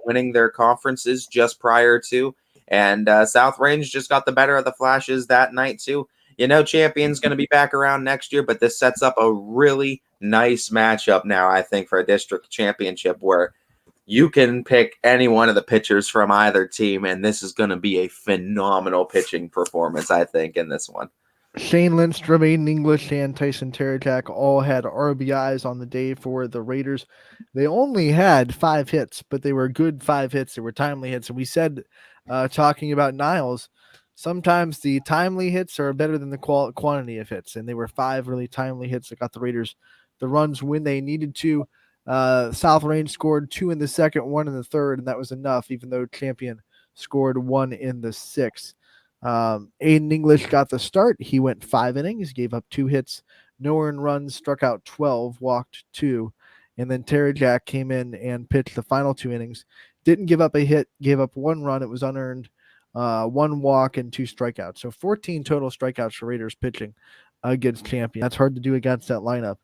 winning their conferences just prior to. And South Range just got the better of the Flashes that night too. Champion's going to be back around next year, but this sets up a really nice matchup now, I think, for a district championship where you can pick any one of the pitchers from either team, and this is going to be a phenomenal pitching performance, I think, in this one. Shane Lindstrom, Aiden English, and Tyson Terajak all had RBIs on the day for the Raiders. They only had 5 hits, but they were good 5 hits. They were timely hits. And we said, talking about Niles, sometimes the timely hits are better than the quantity of hits. And they were 5 really timely hits that got the Raiders the runs when they needed to. South Range scored 2 in the second, 1 in the third, and that was enough, even though Champion scored 1 in the sixth. Aiden English got the start. He went 5 innings, gave up 2 hits, no earned runs, struck out 12, walked 2. And then Terry Jack came in and pitched the final 2 innings. Didn't give up a hit, gave up 1 run. It was unearned, 1 walk and 2 strikeouts. So 14 total strikeouts for Raiders pitching against Champion. That's hard to do against that lineup.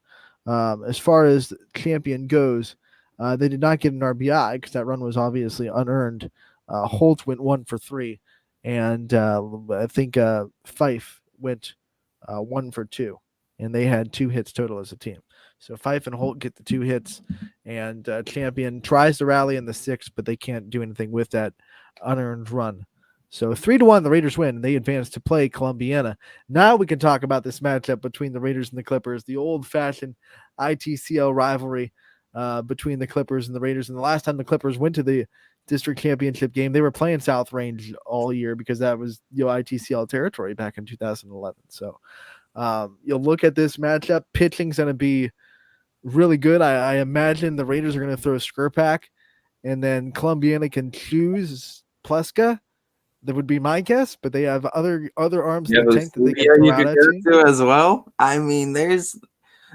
As far as Champion goes, they did not get an RBI because that run was obviously unearned. Holt went 1 for 3, and I think Fife went 1 for 2, and they had 2 hits total as a team. So Fife and Holt get the 2 hits, and Champion tries to rally in the 6th, but they can't do anything with that unearned run. So 3-1, the Raiders win, and they advance to play Columbiana. Now we can talk about this matchup between the Raiders and the Clippers, the old-fashioned ITCL rivalry between the Clippers and the Raiders. And the last time the Clippers went to the district championship game, they were playing South Range all year because that was ITCL territory back in 2011. So you'll look at this matchup. Pitching's going to be really good. I imagine the Raiders are going to throw Skirpak, and then Columbiana can choose Pleska. That would be my guess, but they have other arms in the tank that they can throw out at you to as well. I mean, there's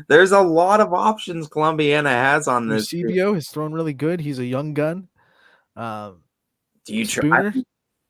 a lot of options Columbiana has on this. Eusebio has thrown really good. He's a young gun. Do you Spooner, try?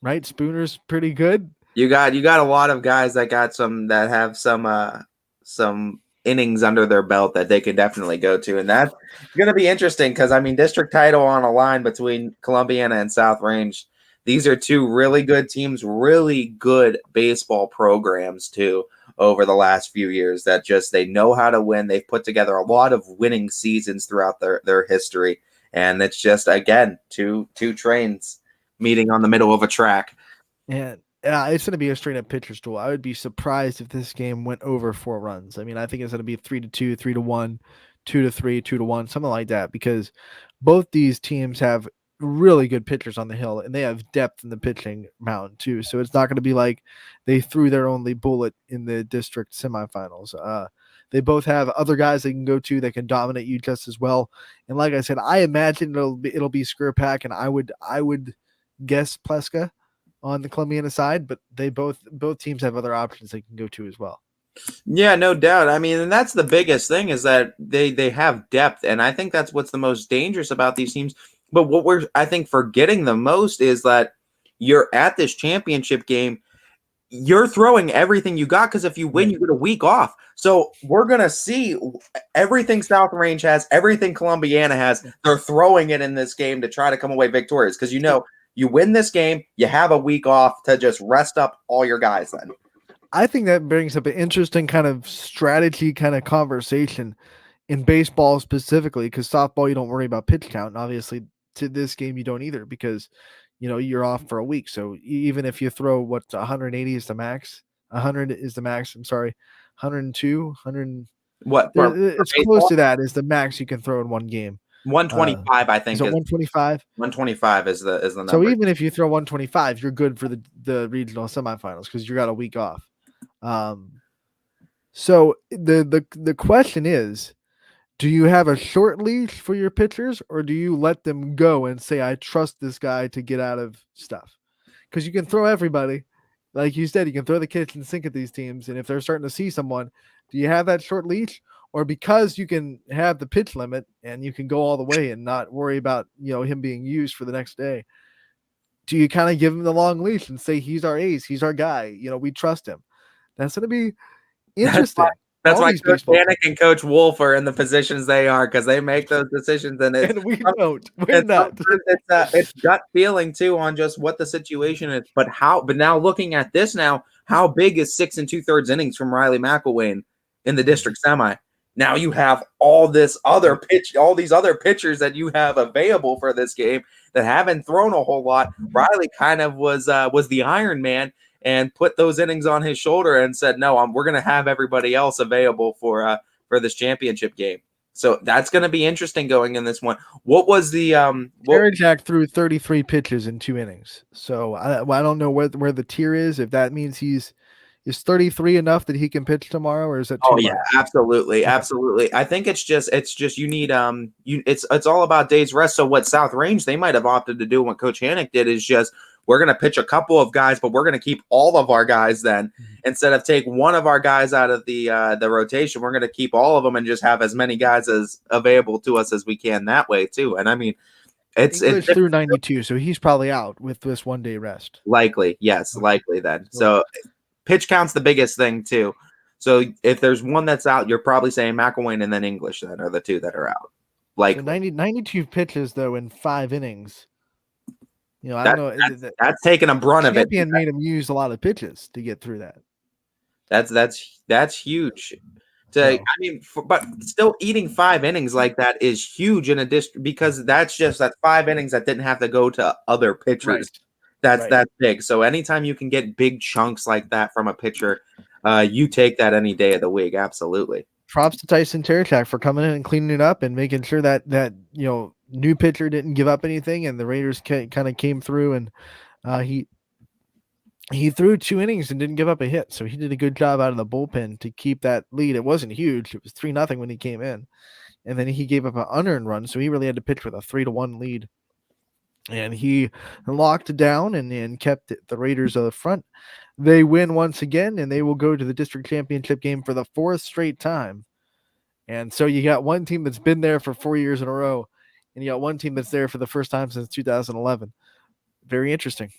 right? Spooner's pretty good. You got a lot of guys that have some innings under their belt that they could definitely go to, and that's going to be interesting because I mean, district title on a line between Columbiana and South Range. These are 2 really good teams, really good baseball programs too over the last few years that just they know how to win. They've put together a lot of winning seasons throughout their history, and it's just again two trains meeting on the middle of a track. And it's going to be a straight up pitcher's duel. I would be surprised if this game went over 4 runs. I mean, I think it's going to be 3-2, 3-1, 2-3, 2-1, something like that, because both these teams have really good pitchers on the hill, and they have depth in the pitching mound too. So it's not going to be like they threw their only bullet in the district semifinals. They both have other guys they can go to that can dominate you just as well. And like I said, I imagine it'll be Skirpak, and I would guess Pleska on the Columbiana side, but they both teams have other options they can go to as well. Yeah, no doubt. I mean, and that's the biggest thing is that they have depth, and I think that's what's the most dangerous about these teams. But what we're, I think, forgetting the most is that you're at this championship game, you're throwing everything you got because if you win, you get a week off. So we're going to see everything South Range has, everything Columbiana has. They're throwing it in this game to try to come away victorious because, you win this game, you have a week off to just rest up all your guys then. I think that brings up an interesting kind of strategy kind of conversation in baseball specifically, because softball, you don't worry about pitch count. And obviously to this game, you don't either because, you're off for a week. So even if you throw 180 is the max, 100 is the max. I'm sorry, 102, 100. What? It's close to that is the max you can throw in one game. 125, I think. Is it 125? 125 is the number. So even if you throw 125, you're good for the regional semifinals because you got a week off. So the question is, do you have a short leash for your pitchers, or do you let them go and say, I trust this guy to get out of stuff? Because you can throw everybody. Like you said, you can throw the kitchen sink at these teams. And if they're starting to see someone, do you have that short leash? Or because you can have the pitch limit and you can go all the way and not worry about, him being used for the next day, do you kind of give him the long leash and say, he's our ace, he's our guy, we trust him? That's going to be interesting. That's why Coach Danik and Coach Wolf are in the positions they are because they make those decisions, and we don't. We're not. It's gut feeling too on just what the situation is. But now looking at this now, how big is 6 2/3 innings from Riley McElwain in the district semi? Now you have all these other pitchers that you have available for this game that haven't thrown a whole lot. Riley kind of was the Iron Man and put those innings on his shoulder and said, no, we're going to have everybody else available for this championship game. So that's going to be interesting going in this one. What was the Jack threw 33 pitches in 2 innings. So I don't know where the tier is. If that means he's Is 33 enough that he can pitch tomorrow, or is that too Oh much? yeah, absolutely, absolutely. I think it's just you need it's all about days rest. So what South Range they might have opted to do, what Coach Hannock did, is just we're gonna pitch a couple of guys, but we're gonna keep all of our guys then. Instead of take one of our guys out of the rotation, we're gonna keep all of them and just have as many guys as available to us as we can that way too. And I mean, it's English through 92, so he's probably out with this 1 day rest. likely, yes, likely then. So pitch count's the biggest thing too. So if there's one that's out, you're probably saying McElwain and then English then are the two that are out. Like So 92 pitches though in 5 innings. You know, I don't know. That's taking a brunt of it. Champion made him use a lot of pitches to get through that. That's huge. I mean, but still eating 5 innings like that is huge in a district, because that's 5 innings that didn't have to go to other pitchers. That's big. So anytime you can get big chunks like that from a pitcher, you take that any day of the week. Absolutely. Props to Tyson Terechak for coming in and cleaning it up and making sure that new pitcher didn't give up anything, and the Raiders kind of came through, and he threw 2 innings and didn't give up a hit. So he did a good job out of the bullpen to keep that lead. It wasn't huge. It was 3-0 when he came in, and then he gave up an unearned run. So he really had to pitch with a 3-1 lead. And he locked it down and kept the Raiders at the front. They win once again, and they will go to the district championship game for the 4th straight time. And so you got one team that's been there for 4 years in a row, and you got one team that's there for the first time since 2011. Very interesting.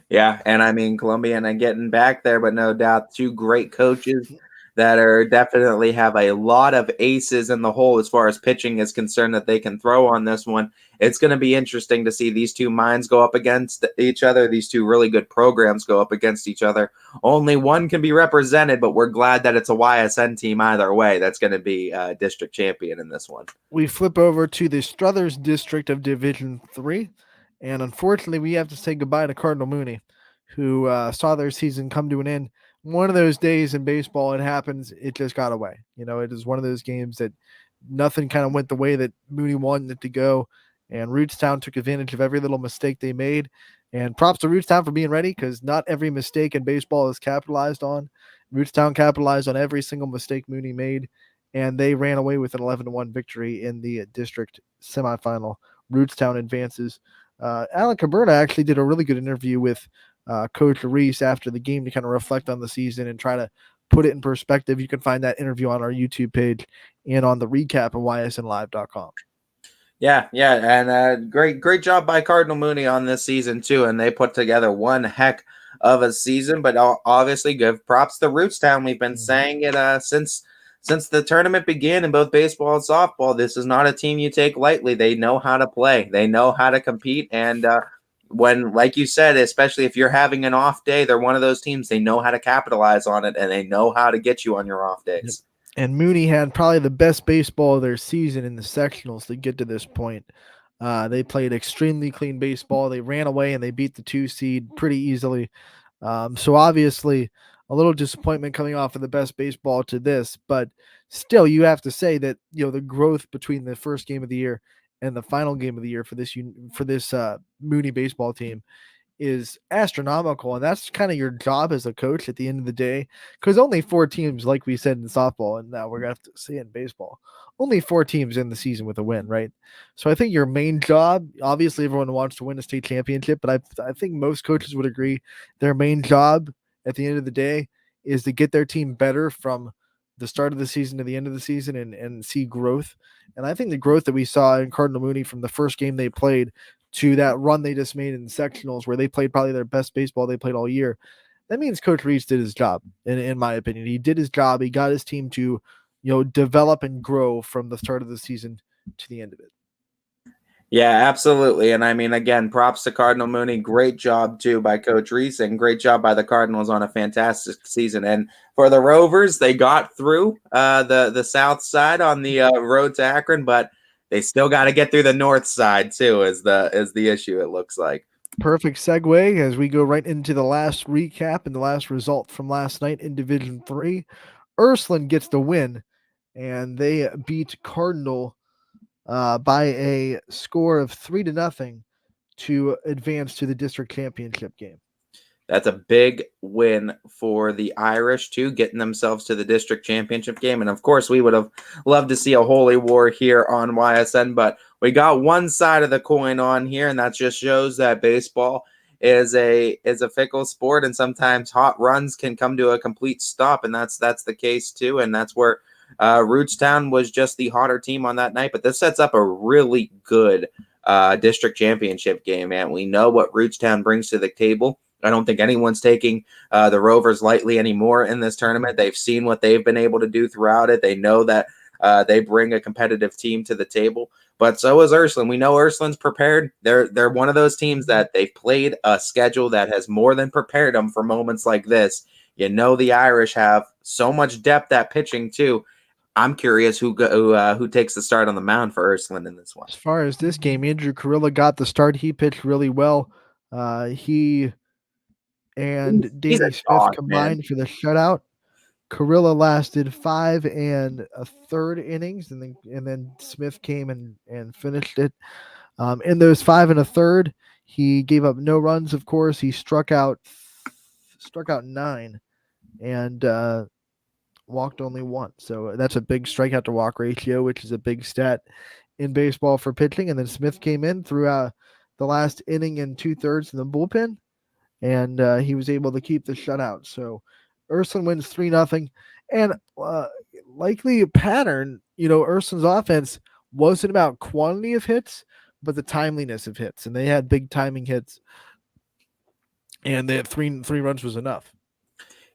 Yeah, and I mean, Columbiana getting back there, but no doubt 2 great coaches that are definitely have a lot of aces in the hole as far as pitching is concerned that they can throw on this one. It's going to be interesting to see these 2 minds go up against each other. These 2 really good programs go up against each other. Only one can be represented, but we're glad that it's a YSN team either way. That's going to be district champion in this one. We flip over to the Struthers district of Division 3, and unfortunately we have to say goodbye to Cardinal Mooney, who saw their season come to an end. One of those days in baseball, it happens. It just got away. It is one of those games that nothing kind of went the way that Mooney wanted it to go, and Rootstown took advantage of every little mistake they made. And props to Rootstown for being ready, because not every mistake in baseball is capitalized on. Rootstown capitalized on every single mistake Mooney made, and they ran away with an 11-1 victory in the district semifinal. Rootstown advances. Alan Caberta actually did a really good interview with Coach Reese after the game to kind of reflect on the season and try to put it in perspective. You can find that interview on our YouTube page and on the recap of ysnlive.com. Yeah, and great job by Cardinal Mooney on this season too, and they put together one heck of a season. But obviously, give props to Rootstown. We've been saying it since the tournament began in both baseball and softball. This is not a team you take lightly. They know how to play. They know how to compete, and when, like you said, especially if you're having an off day, they're one of those teams. They know how to capitalize on it, and they know how to get you on your off days. And Mooney had probably the best baseball of their season in the sectionals to get to this point. They played extremely clean baseball. They ran away and they beat the 2 seed pretty easily. So obviously a little disappointment coming off of the best baseball to this, but still you have to say that, the growth between the first game of the year and the final game of the year for this Mooney baseball team is astronomical, and that's kind of your job as a coach at the end of the day, because only 4 teams, like we said in softball, and now we're gonna have to say in baseball, only 4 teams in the season with a win, right? So I think your main job, obviously everyone wants to win a state championship, but I think most coaches would agree their main job at the end of the day is to get their team better from the start of the season to the end of the season and see growth. And I think the growth that we saw in Cardinal Mooney from the first game they played to that run they just made in the sectionals, where they played probably their best baseball they played all year, that means Coach Reese did his job. In my opinion, he did his job. He got his team to, develop and grow from the start of the season to the end of it. Yeah, absolutely. And I mean, again, props to Cardinal Mooney. Great job too by Coach Reese, and great job by the Cardinals on a fantastic season. And for the Rovers, they got through the south side on the road to Akron, but they still got to get through the north side too, is the issue, it looks like. Perfect segue as we go right into the last recap and the last result from last night in Division 3. Ursuline gets the win, and they beat Cardinal by a score of 3-0 to advance to the district championship game. That's a big win for the Irish, too, getting themselves to the district championship game. And, of course, we would have loved to see a holy war here on YSN, but we got one side of the coin on here, and that just shows that baseball is a fickle sport, and sometimes hot runs can come to a complete stop, and that's the case, too, and that's where Rootstown was just the hotter team on that night. But this sets up a really good district championship game, man. We know what Rootstown brings to the table. I don't think anyone's taking the Rovers lightly anymore in this tournament. They've seen what they've been able to do throughout it. They know that they bring a competitive team to the table, but so is Ursuline. We know Ursuline's prepared. They're one of those teams that they've played a schedule that has more than prepared them for moments like this. You know, the Irish have so much depth at pitching too. I'm curious who takes the start on the mound for Ursuline in this one. As far as this game, Andrew Carrilla got the start. He pitched really well. He and Davey Smith combined for the shutout. Carrilla lasted 5 1/3 innings, and then Smith came and finished it. In those 5 1/3, he gave up no runs. Of course, he struck out 9 and walked only 1. So that's a big strikeout to walk ratio, which is a big stat in baseball for pitching. And then Smith came in throughout the last inning and 2/3 in the bullpen, and he was able to keep the shutout. So Ursuline wins 3-0, and likely a pattern. You know, Ursuline's offense wasn't about quantity of hits, but the timeliness of hits, and they had big timing hits, and they had three runs was enough.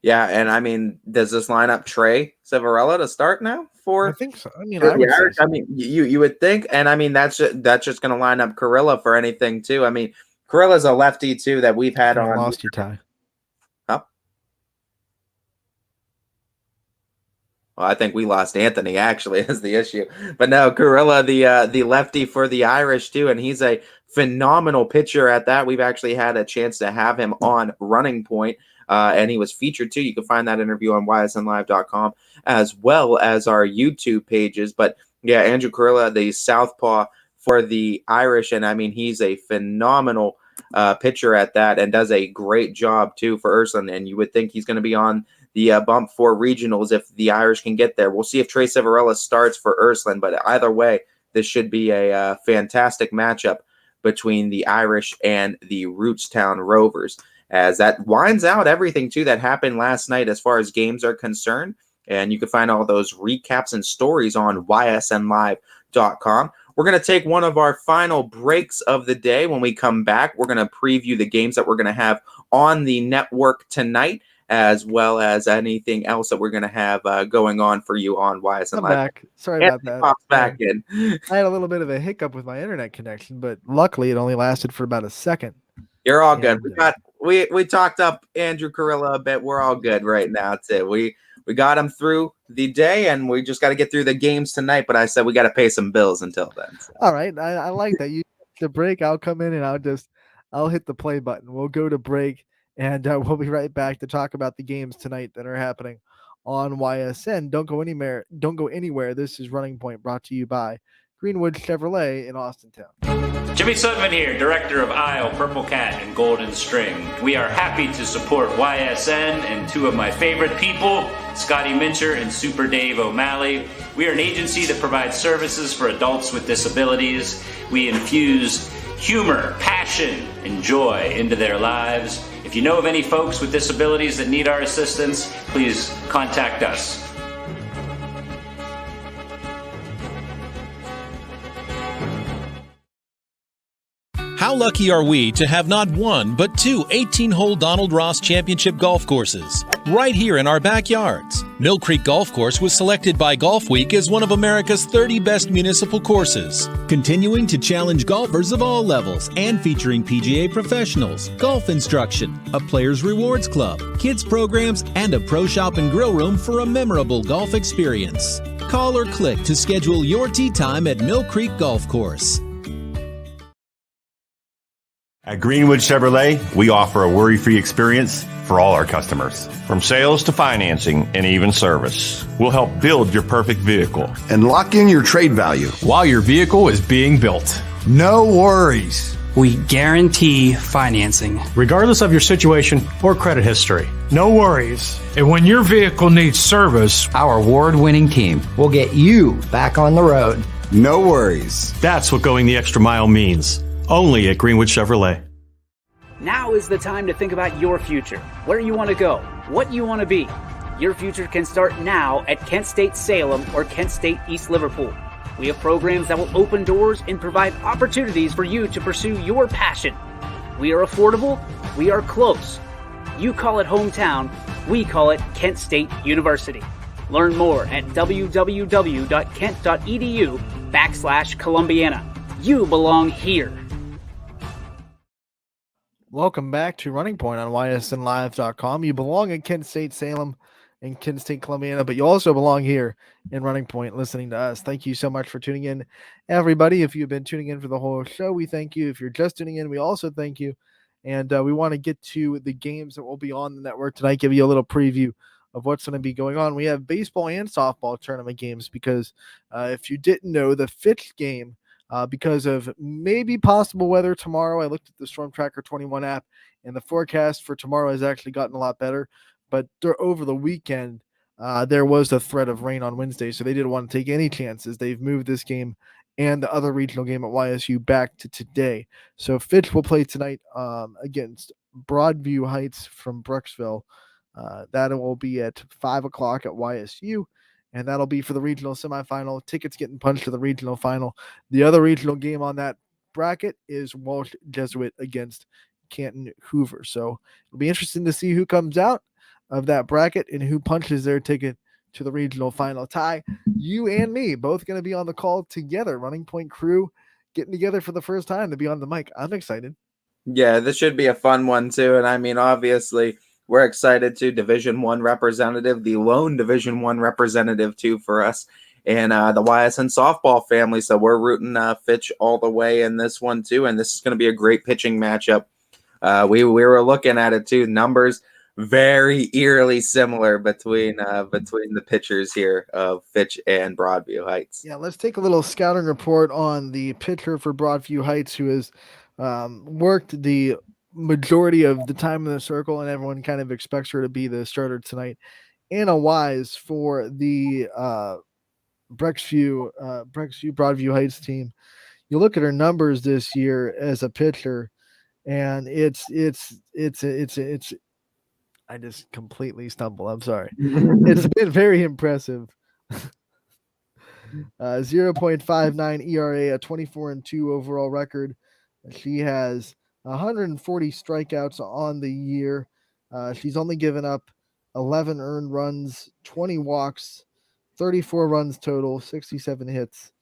Yeah, and I mean, does this line up Trey Civarella to start now? I think so. I mean, I mean, you would think, and I mean that's just going to line up Carrilla for anything too. I mean, Carilla's a lefty too that we've had on. Lost you, Ty. Huh? Well, I think we lost Anthony actually is the issue, but no, Carrilla the lefty for the Irish too, and he's a phenomenal pitcher at that. We've actually had a chance to have him on Running Point. And he was featured too. You can find that interview on ysnlive.com as well as our YouTube pages. But yeah, Andrew Carrilla, the southpaw for the Irish, and I mean he's a phenomenal pitcher at that, and does a great job too for Ursuline. And you would think he's going to be on the bump for regionals if the Irish can get there. We'll see if Trey Civarella starts for Ursuline, but either way, this should be a fantastic matchup between the Irish and the Rootstown Rovers, as that winds out everything too that happened last night as far as games are concerned. And you can find all those recaps and stories on ysnlive.com. We're going to take one of our final breaks of the day. When we come back, we're going to preview the games that we're going to have on the network tonight, as well as anything else that we're going to have going on for you on YSN Live. Back. Sorry about that. Pops back in. I had a little bit of a hiccup with my internet connection, but luckily it only lasted for about a second. You're all good. We talked up Andrew Carrilla a bit. We're all good right now too. We got him through the day, and we just got to get through the games tonight. But I said we got to pay some bills until then. So. All right, I like that. You the break. I'll come in and I'll hit the play button. We'll go to break, and we'll be right back to talk about the games tonight that are happening on YSN. Don't go anywhere. Don't go anywhere. This is Running Point, brought to you by Greenwood Chevrolet in Austintown. Jimmy Sudman here, director of Isle, Purple Cat, and Golden String. We are happy to support YSN and two of my favorite people, Scotty Mincher and Super Dave O'Malley. We are an agency that provides services for adults with disabilities. We infuse humor, passion, and joy into their lives. If you know of any folks with disabilities that need our assistance, please contact us. How lucky are we to have not one, but two 18-hole Donald Ross Championship golf courses right here in our backyards. Mill Creek Golf Course was selected by Golf Week as one of America's 30 best municipal courses, continuing to challenge golfers of all levels and featuring PGA professionals, golf instruction, a players' rewards club, kids programs, and a pro shop and grill room for a memorable golf experience. Call or click to schedule your tee time at Mill Creek Golf Course. At Greenwood Chevrolet, we offer a worry-free experience for all our customers. From sales to financing and even service, we'll help build your perfect vehicle and lock in your trade value while your vehicle is being built. No worries. We guarantee financing. regardless of your situation or credit history. No worries. And when your vehicle needs service, our award-winning team will get you back on the road. No worries. That's what going the extra mile means. Only at Greenwood Chevrolet. Now is the time to think about your future, where you want to go, what you want to be. Your future can start now at Kent State Salem or Kent State East Liverpool. We have programs that will open doors and provide opportunities for you to pursue your passion. We are affordable, we are close. You call it hometown, we call it Kent State University. Learn more at www.kent.edu/Columbiana. You belong here. Welcome back to Running Point on ysnlive.com. You belong at Kent State Salem and Kent State Columbiana, but you also belong here in Running Point listening to us. Thank you so much for tuning in, everybody. If you've been tuning in for the whole show, we thank you. If you're just tuning in, we also thank you. And we want to get to the games that will be on the network tonight, give you a little preview of what's going to be going on. We have baseball and softball tournament games because if you didn't know, the Fitch game, because of maybe possible weather tomorrow, I looked at the Storm Tracker 21 app, and the forecast for tomorrow has actually gotten a lot better. But over the weekend, there was a threat of rain on Wednesday, so they didn't want to take any chances. They've moved this game and the other regional game at YSU back to today. So Fitch will play tonight against Broadview Heights from Brooksville. That will be at 5 o'clock at YSU, and that'll be for the regional semifinal. Tickets getting punched to the regional final. The other regional game on that bracket is Walsh Jesuit against Canton Hoover. So it'll be interesting to see who comes out of that bracket and who punches their ticket to the regional final. Ty, you and me both going to be on the call together. Running Point crew getting together for the first time to be on the mic. I'm excited. Yeah, this should be a fun one too. And I mean, obviously, we're excited to Division I representative, the lone Division I representative too for us, and the YSN softball family. So we're rooting Fitch all the way in this one too. And this is going to be a great pitching matchup. We were looking at it too. Numbers very eerily similar between the pitchers here of Fitch and Broadview Heights. Yeah, let's take a little scouting report on the pitcher for Broadview Heights, who has worked the majority of the time in the circle, and everyone kind of expects her to be the starter tonight. Anna Wise for the Broadview Heights team. You look at her numbers this year as a pitcher, and it's I just completely stumbled. I'm sorry. It's been very impressive. 0.59 ERA, a 24-2 overall record. She has 140 strikeouts on the year. She's only given up 11 earned runs, 20 walks, 34 runs total, 67 hits.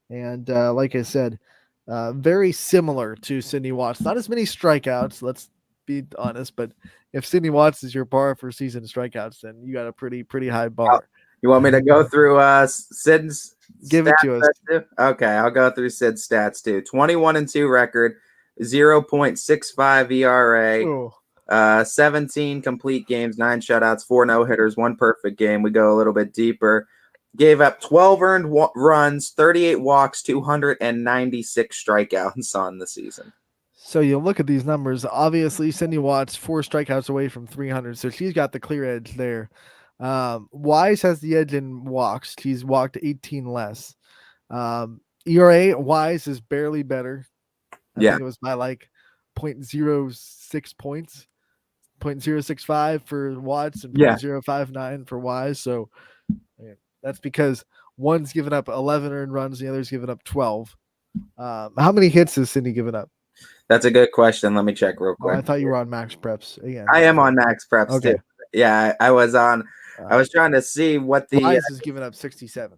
And like I said, very similar to Sydney Watts. Not as many strikeouts, let's be honest, but if Sydney Watts is your bar for season strikeouts, then you got a pretty high bar. You want me to go through Sid's Give it to us. Too? Okay, I'll go through Sid's stats too. 21-2 record, 0.65 ERA, 17 complete games, 9 shutouts, 4 no-hitters, 1 perfect game. We go a little bit deeper. Gave up 12 earned runs, 38 walks, 296 strikeouts on the season. So you look at these numbers. Obviously, Sydney Watts 4 strikeouts away from 300, so she's got the clear edge there. Wise has the edge in walks. She's walked 18 less. ERA, Wise is barely better. I think it was by like 0.06 points, 0.065 for Watts and 0.059 for Wise. So that's because one's given up 11 earned runs, the other's given up 12. How many hits has Sydney given up? That's a good question. Let me check real quick. I thought you were on Max Preps again. I am on Max Preps too. Yeah, I was on. I was trying to see what the Wise has given up 67.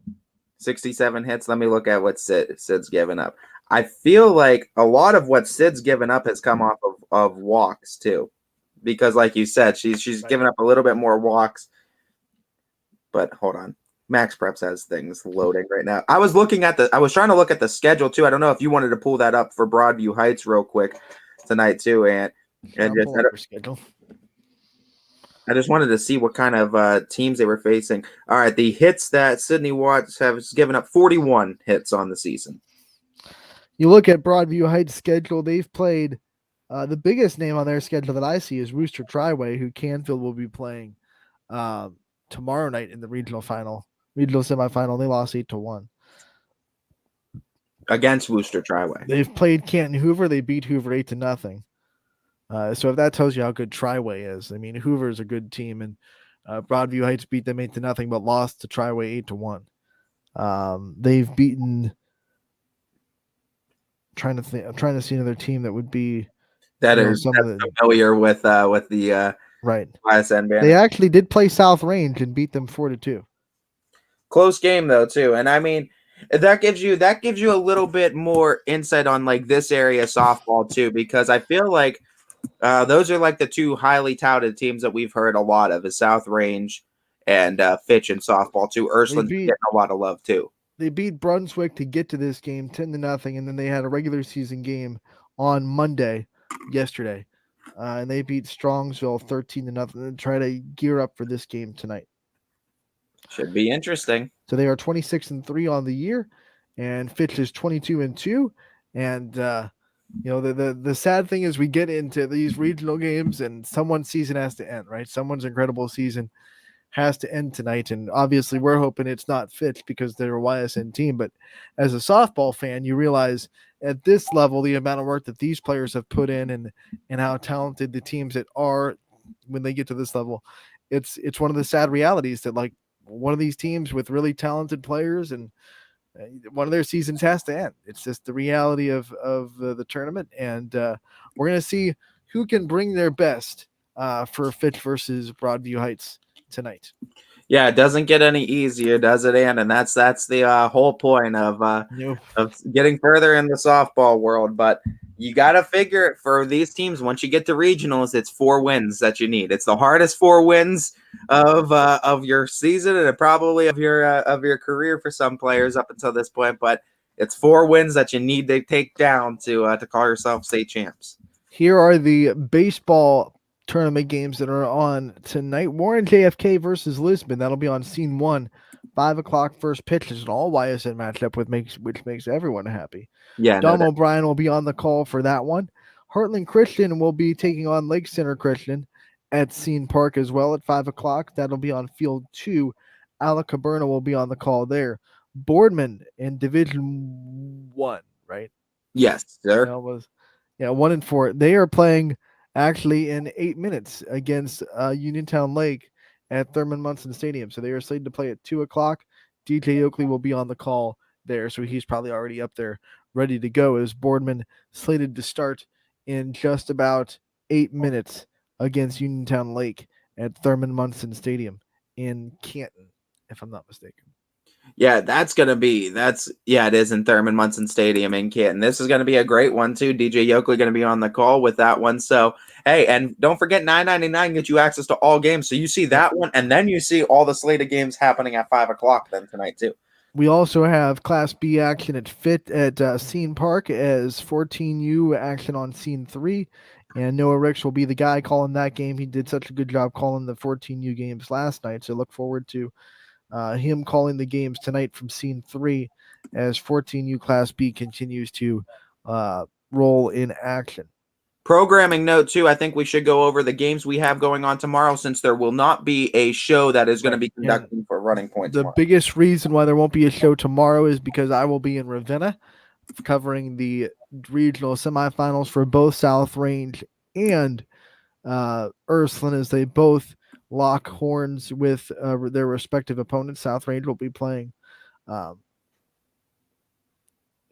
67 hits. Let me look at what Sid's given up. I feel like a lot of what Sid's given up has come off of walks too, because like you said, she's given up a little bit more walks. But hold on. Max Preps has things loading right now. I was trying to look at the schedule too. I don't know if you wanted to pull that up for Broadview Heights real quick tonight too, and schedule. I just wanted to see what kind of teams they were facing. All right, the hits that Sydney Watts has given up 41 hits on the season. You look at Broadview Heights' schedule; they've played. The biggest name on their schedule that I see is Rooster Triway, who Canfield will be playing tomorrow night in the regional semifinal. They lost 8-1 against Wooster Triway. They've played Canton Hoover. They beat Hoover 8-0. So if that tells you how good Triway is, I mean, Hoover is a good team, and Broadview Heights beat them 8-0, but lost to Triway 8-1. They've beaten. I'm trying to see another team that would be That's familiar with the right Ysn Bandit. They actually did play South Range and beat them 4-2. Close game though too, and I mean that gives you a little bit more insight on like this area softball too, because I feel like those are like the two highly touted teams that we've heard a lot of, is South Range and Fitch in softball too. Ursuline's getting a lot of love too. They beat Brunswick to get to this game 10-0, and then they had a regular season game on Monday, yesterday, and they beat Strongsville 13-0 and try to gear up for this game tonight. Should be interesting. So they are 26-3 on the year, and Fitch is 22-2. And the sad thing is we get into these regional games, and someone's season has to end, right? Someone's incredible season has to end tonight, and obviously we're hoping it's not Fitch because they're a YSN team. But as a softball fan, you realize at this level the amount of work that these players have put in, and how talented the teams that are when they get to this level. It's one of the sad realities that like one of these teams with really talented players, and one of their seasons has to end. It's just the reality of the tournament, and we're going to see who can bring their best for Fitch versus Broadview Heights tonight. Yeah, it doesn't get any easier, does it, Ann? And that's the whole point of getting further in the softball world. But you got to figure it for these teams. Once you get to regionals, it's 4 wins that you need. It's the hardest 4 wins of your season, and probably of your career for some players up until this point. But it's 4 wins that you need to take down to call yourself state champs. Here are the baseball tournament games that are on tonight. Warren JFK versus Lisbon. That'll be on scene 1, 5:00 first pitch. It's an all YSN matchup, which makes everyone happy. Yeah, Dom O'Brien will be on the call for that one. Heartland Christian will be taking on Lake Center Christian at Scene Park as well at 5:00. That'll be on field 2. Alec Caberna will be on the call there. Boardman in Division 1, right? Yes, sir. That was 1-4. They are playing actually in 8 minutes against Uniontown Lake at Thurman Munson Stadium. So they are slated to play at 2:00. DJ Oakley will be on the call there, so he's probably already up there ready to go, as Boardman slated to start in just about 8 minutes against Uniontown Lake at Thurman Munson Stadium in Canton, if I'm not mistaken. Yeah, it is in Thurman Munson Stadium in Canton. This is going to be a great one too. DJ Yoakley going to be on the call with that one. So, hey, and don't forget $9.99 gets you access to all games. So you see that one, and then you see all the slated games happening at 5:00 then tonight too. We also have Class B action at Scene Park as 14U action on Scene 3. And Noah Ricks will be the guy calling that game. He did such a good job calling the 14U games last night. So look forward to him calling the games tonight from Scene 3 as 14U Class B continues to roll in action. Programming note too, I think we should go over the games we have going on tomorrow, since there will not be a show that is going to be conducted for Running Point tomorrow. The biggest reason why there won't be a show tomorrow is because I will be in Ravenna covering the regional semifinals for both South Range and Ursuline, as they both lock horns with their respective opponents. South Range will be playing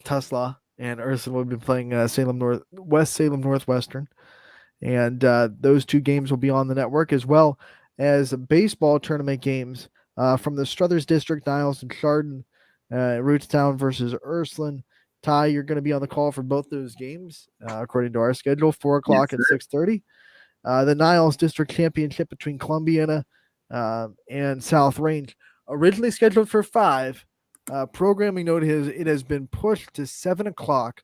Tuslaw, and Ursuline will be playing West Salem Northwestern. And those 2 games will be on the network, as well as baseball tournament games from the Struthers District, Niles and Chardon, Rootstown versus Ursuline. Ty, you're going to be on the call for both those games, according to our schedule, 4:00 and 6:30. The Niles District Championship between Columbiana and South Range, originally scheduled for 5. Programming note it has been pushed to 7:00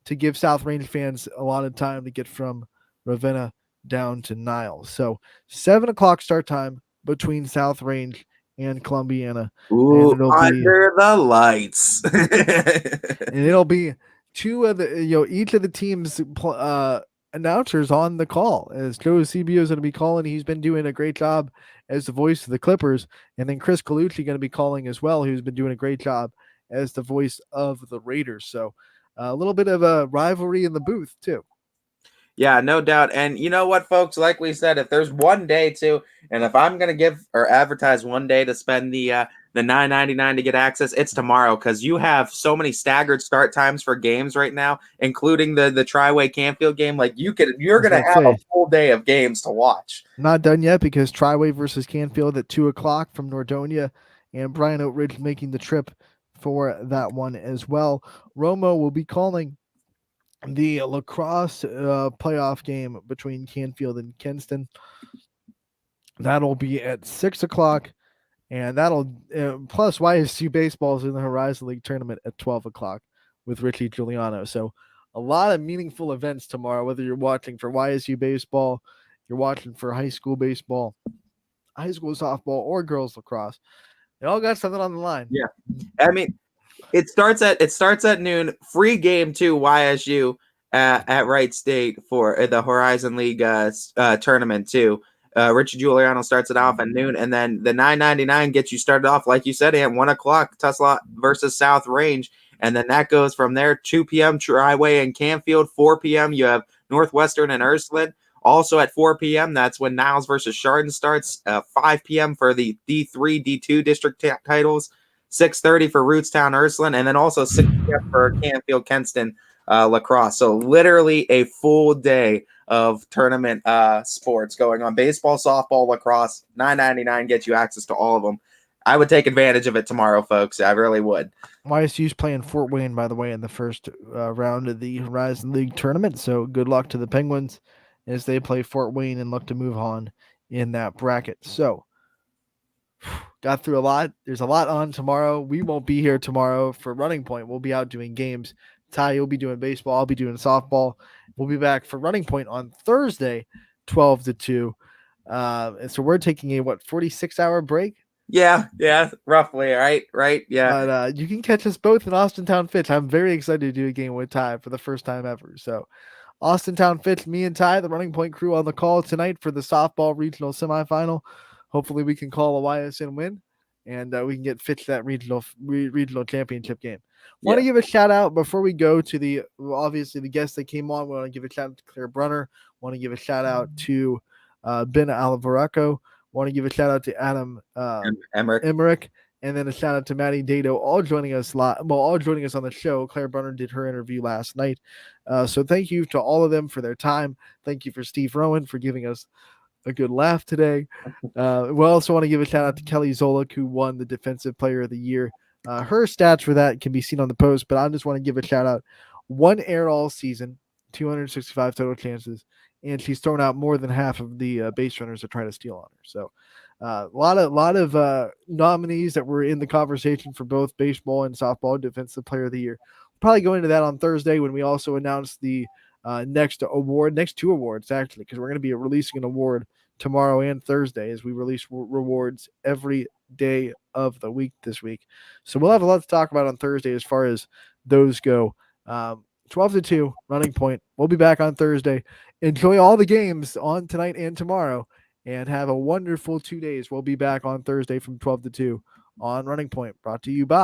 to give South Range fans a lot of time to get from Ravenna down to Niles. So 7:00 start time between South Range and Columbiana. Ooh, and under the lights. And it'll be two of the each of the teams announcers on the call, as Joe Eusebio is going to be calling. He's been doing a great job as the voice of the Clippers, and then Chris Colucci going to be calling as well, who's been doing a great job as the voice of the Raiders. So a little bit of a rivalry in the booth too. Yeah, no doubt. And you know what, folks? Like we said, if there's one day to, and if I'm gonna give or advertise one day to spend the $9.99 to get access, it's tomorrow, because you have so many staggered start times for games right now, including the Triway Canfield game. Like you're gonna have a full day of games to watch. Not done yet, because Triway versus Canfield at 2:00 from Nordonia, and Brian Oatridge making the trip for that one as well. Romo will be calling the lacrosse playoff game between Canfield and Kinston. That'll be at 6:00, and that'll plus YSU baseball is in the Horizon League tournament at 12:00 with Richie Giuliano. So a lot of meaningful events tomorrow, whether you're watching for YSU baseball, you're watching for high school baseball, high school softball, or girls lacrosse. They all got something on the line. Yeah, I mean, it starts at noon. Free game too. YSU at Wright State for the Horizon League tournament too. Richard Giuliano starts it off at noon, and then the $9.99 gets you started off, like you said, at 1:00. Tesla versus South Range, and then that goes from there. 2 p.m. Triway and Canfield. 4 p.m. you have Northwestern and Ursuline. Also at 4 p.m. that's when Niles versus Chardon starts. 5 p.m. for the D3, D2 district titles. 6:30 for Rootstown Ursuline, and then also 6 p.m. for Canfield Kenston lacrosse. So literally a full day of tournament sports going on. Baseball, softball, lacrosse. $9.99 gets you access to all of them. I would take advantage of it tomorrow, folks. I really would. YSU's playing Fort Wayne, by the way, in the first round of the Horizon League tournament. So good luck to the Penguins as they play Fort Wayne and look to move on in that bracket. So got through a lot. There's a lot on tomorrow. We won't be here tomorrow for Running Point. We'll be out doing games. Ty, you'll be doing baseball. I'll be doing softball. We'll be back for Running Point on Thursday, 12-2. And so we're taking a 46-hour break? Yeah, roughly, right, yeah. But you can catch us both in Austintown Fitch. I'm very excited to do a game with Ty for the first time ever. So Austintown Fitch, me and Ty, the Running Point crew, on the call tonight for the softball regional semifinal. Hopefully we can call a YSN win, and we can get Fitch that regional championship game. Want to give a shout out before we go to obviously the guests that came on. We want to give a shout out to Claire Brunner. Want to give a shout out to Ben Alvarado. Want to give a shout out to Adam Emmerich, and then a shout out to Maddie Dado, all joining us on the show. Claire Brunner did her interview last night. So thank you to all of them for their time. Thank you for Steve Rowan for giving us a good laugh today. We also want to give a shout out to Kelly Zolik, who won the Defensive Player of the Year. Her stats for that can be seen on the post, but I just want to give a shout out. 1 error all season, 265 total chances, and she's thrown out more than half of the base runners that try to steal on her. So a lot of nominees that were in the conversation for both baseball and softball Defensive Player of the Year. We'll probably go into that on Thursday when we also announce the next two awards, actually, because we're going to be releasing an award tomorrow and Thursday as we release rewards every day of the week this week. So we'll have a lot to talk about on Thursday as far as those go. 12-2 Running Point. We'll be back on Thursday. Enjoy all the games on tonight and tomorrow, and have a wonderful 2 days. We'll be back on Thursday from 12-2 on Running Point, brought to you by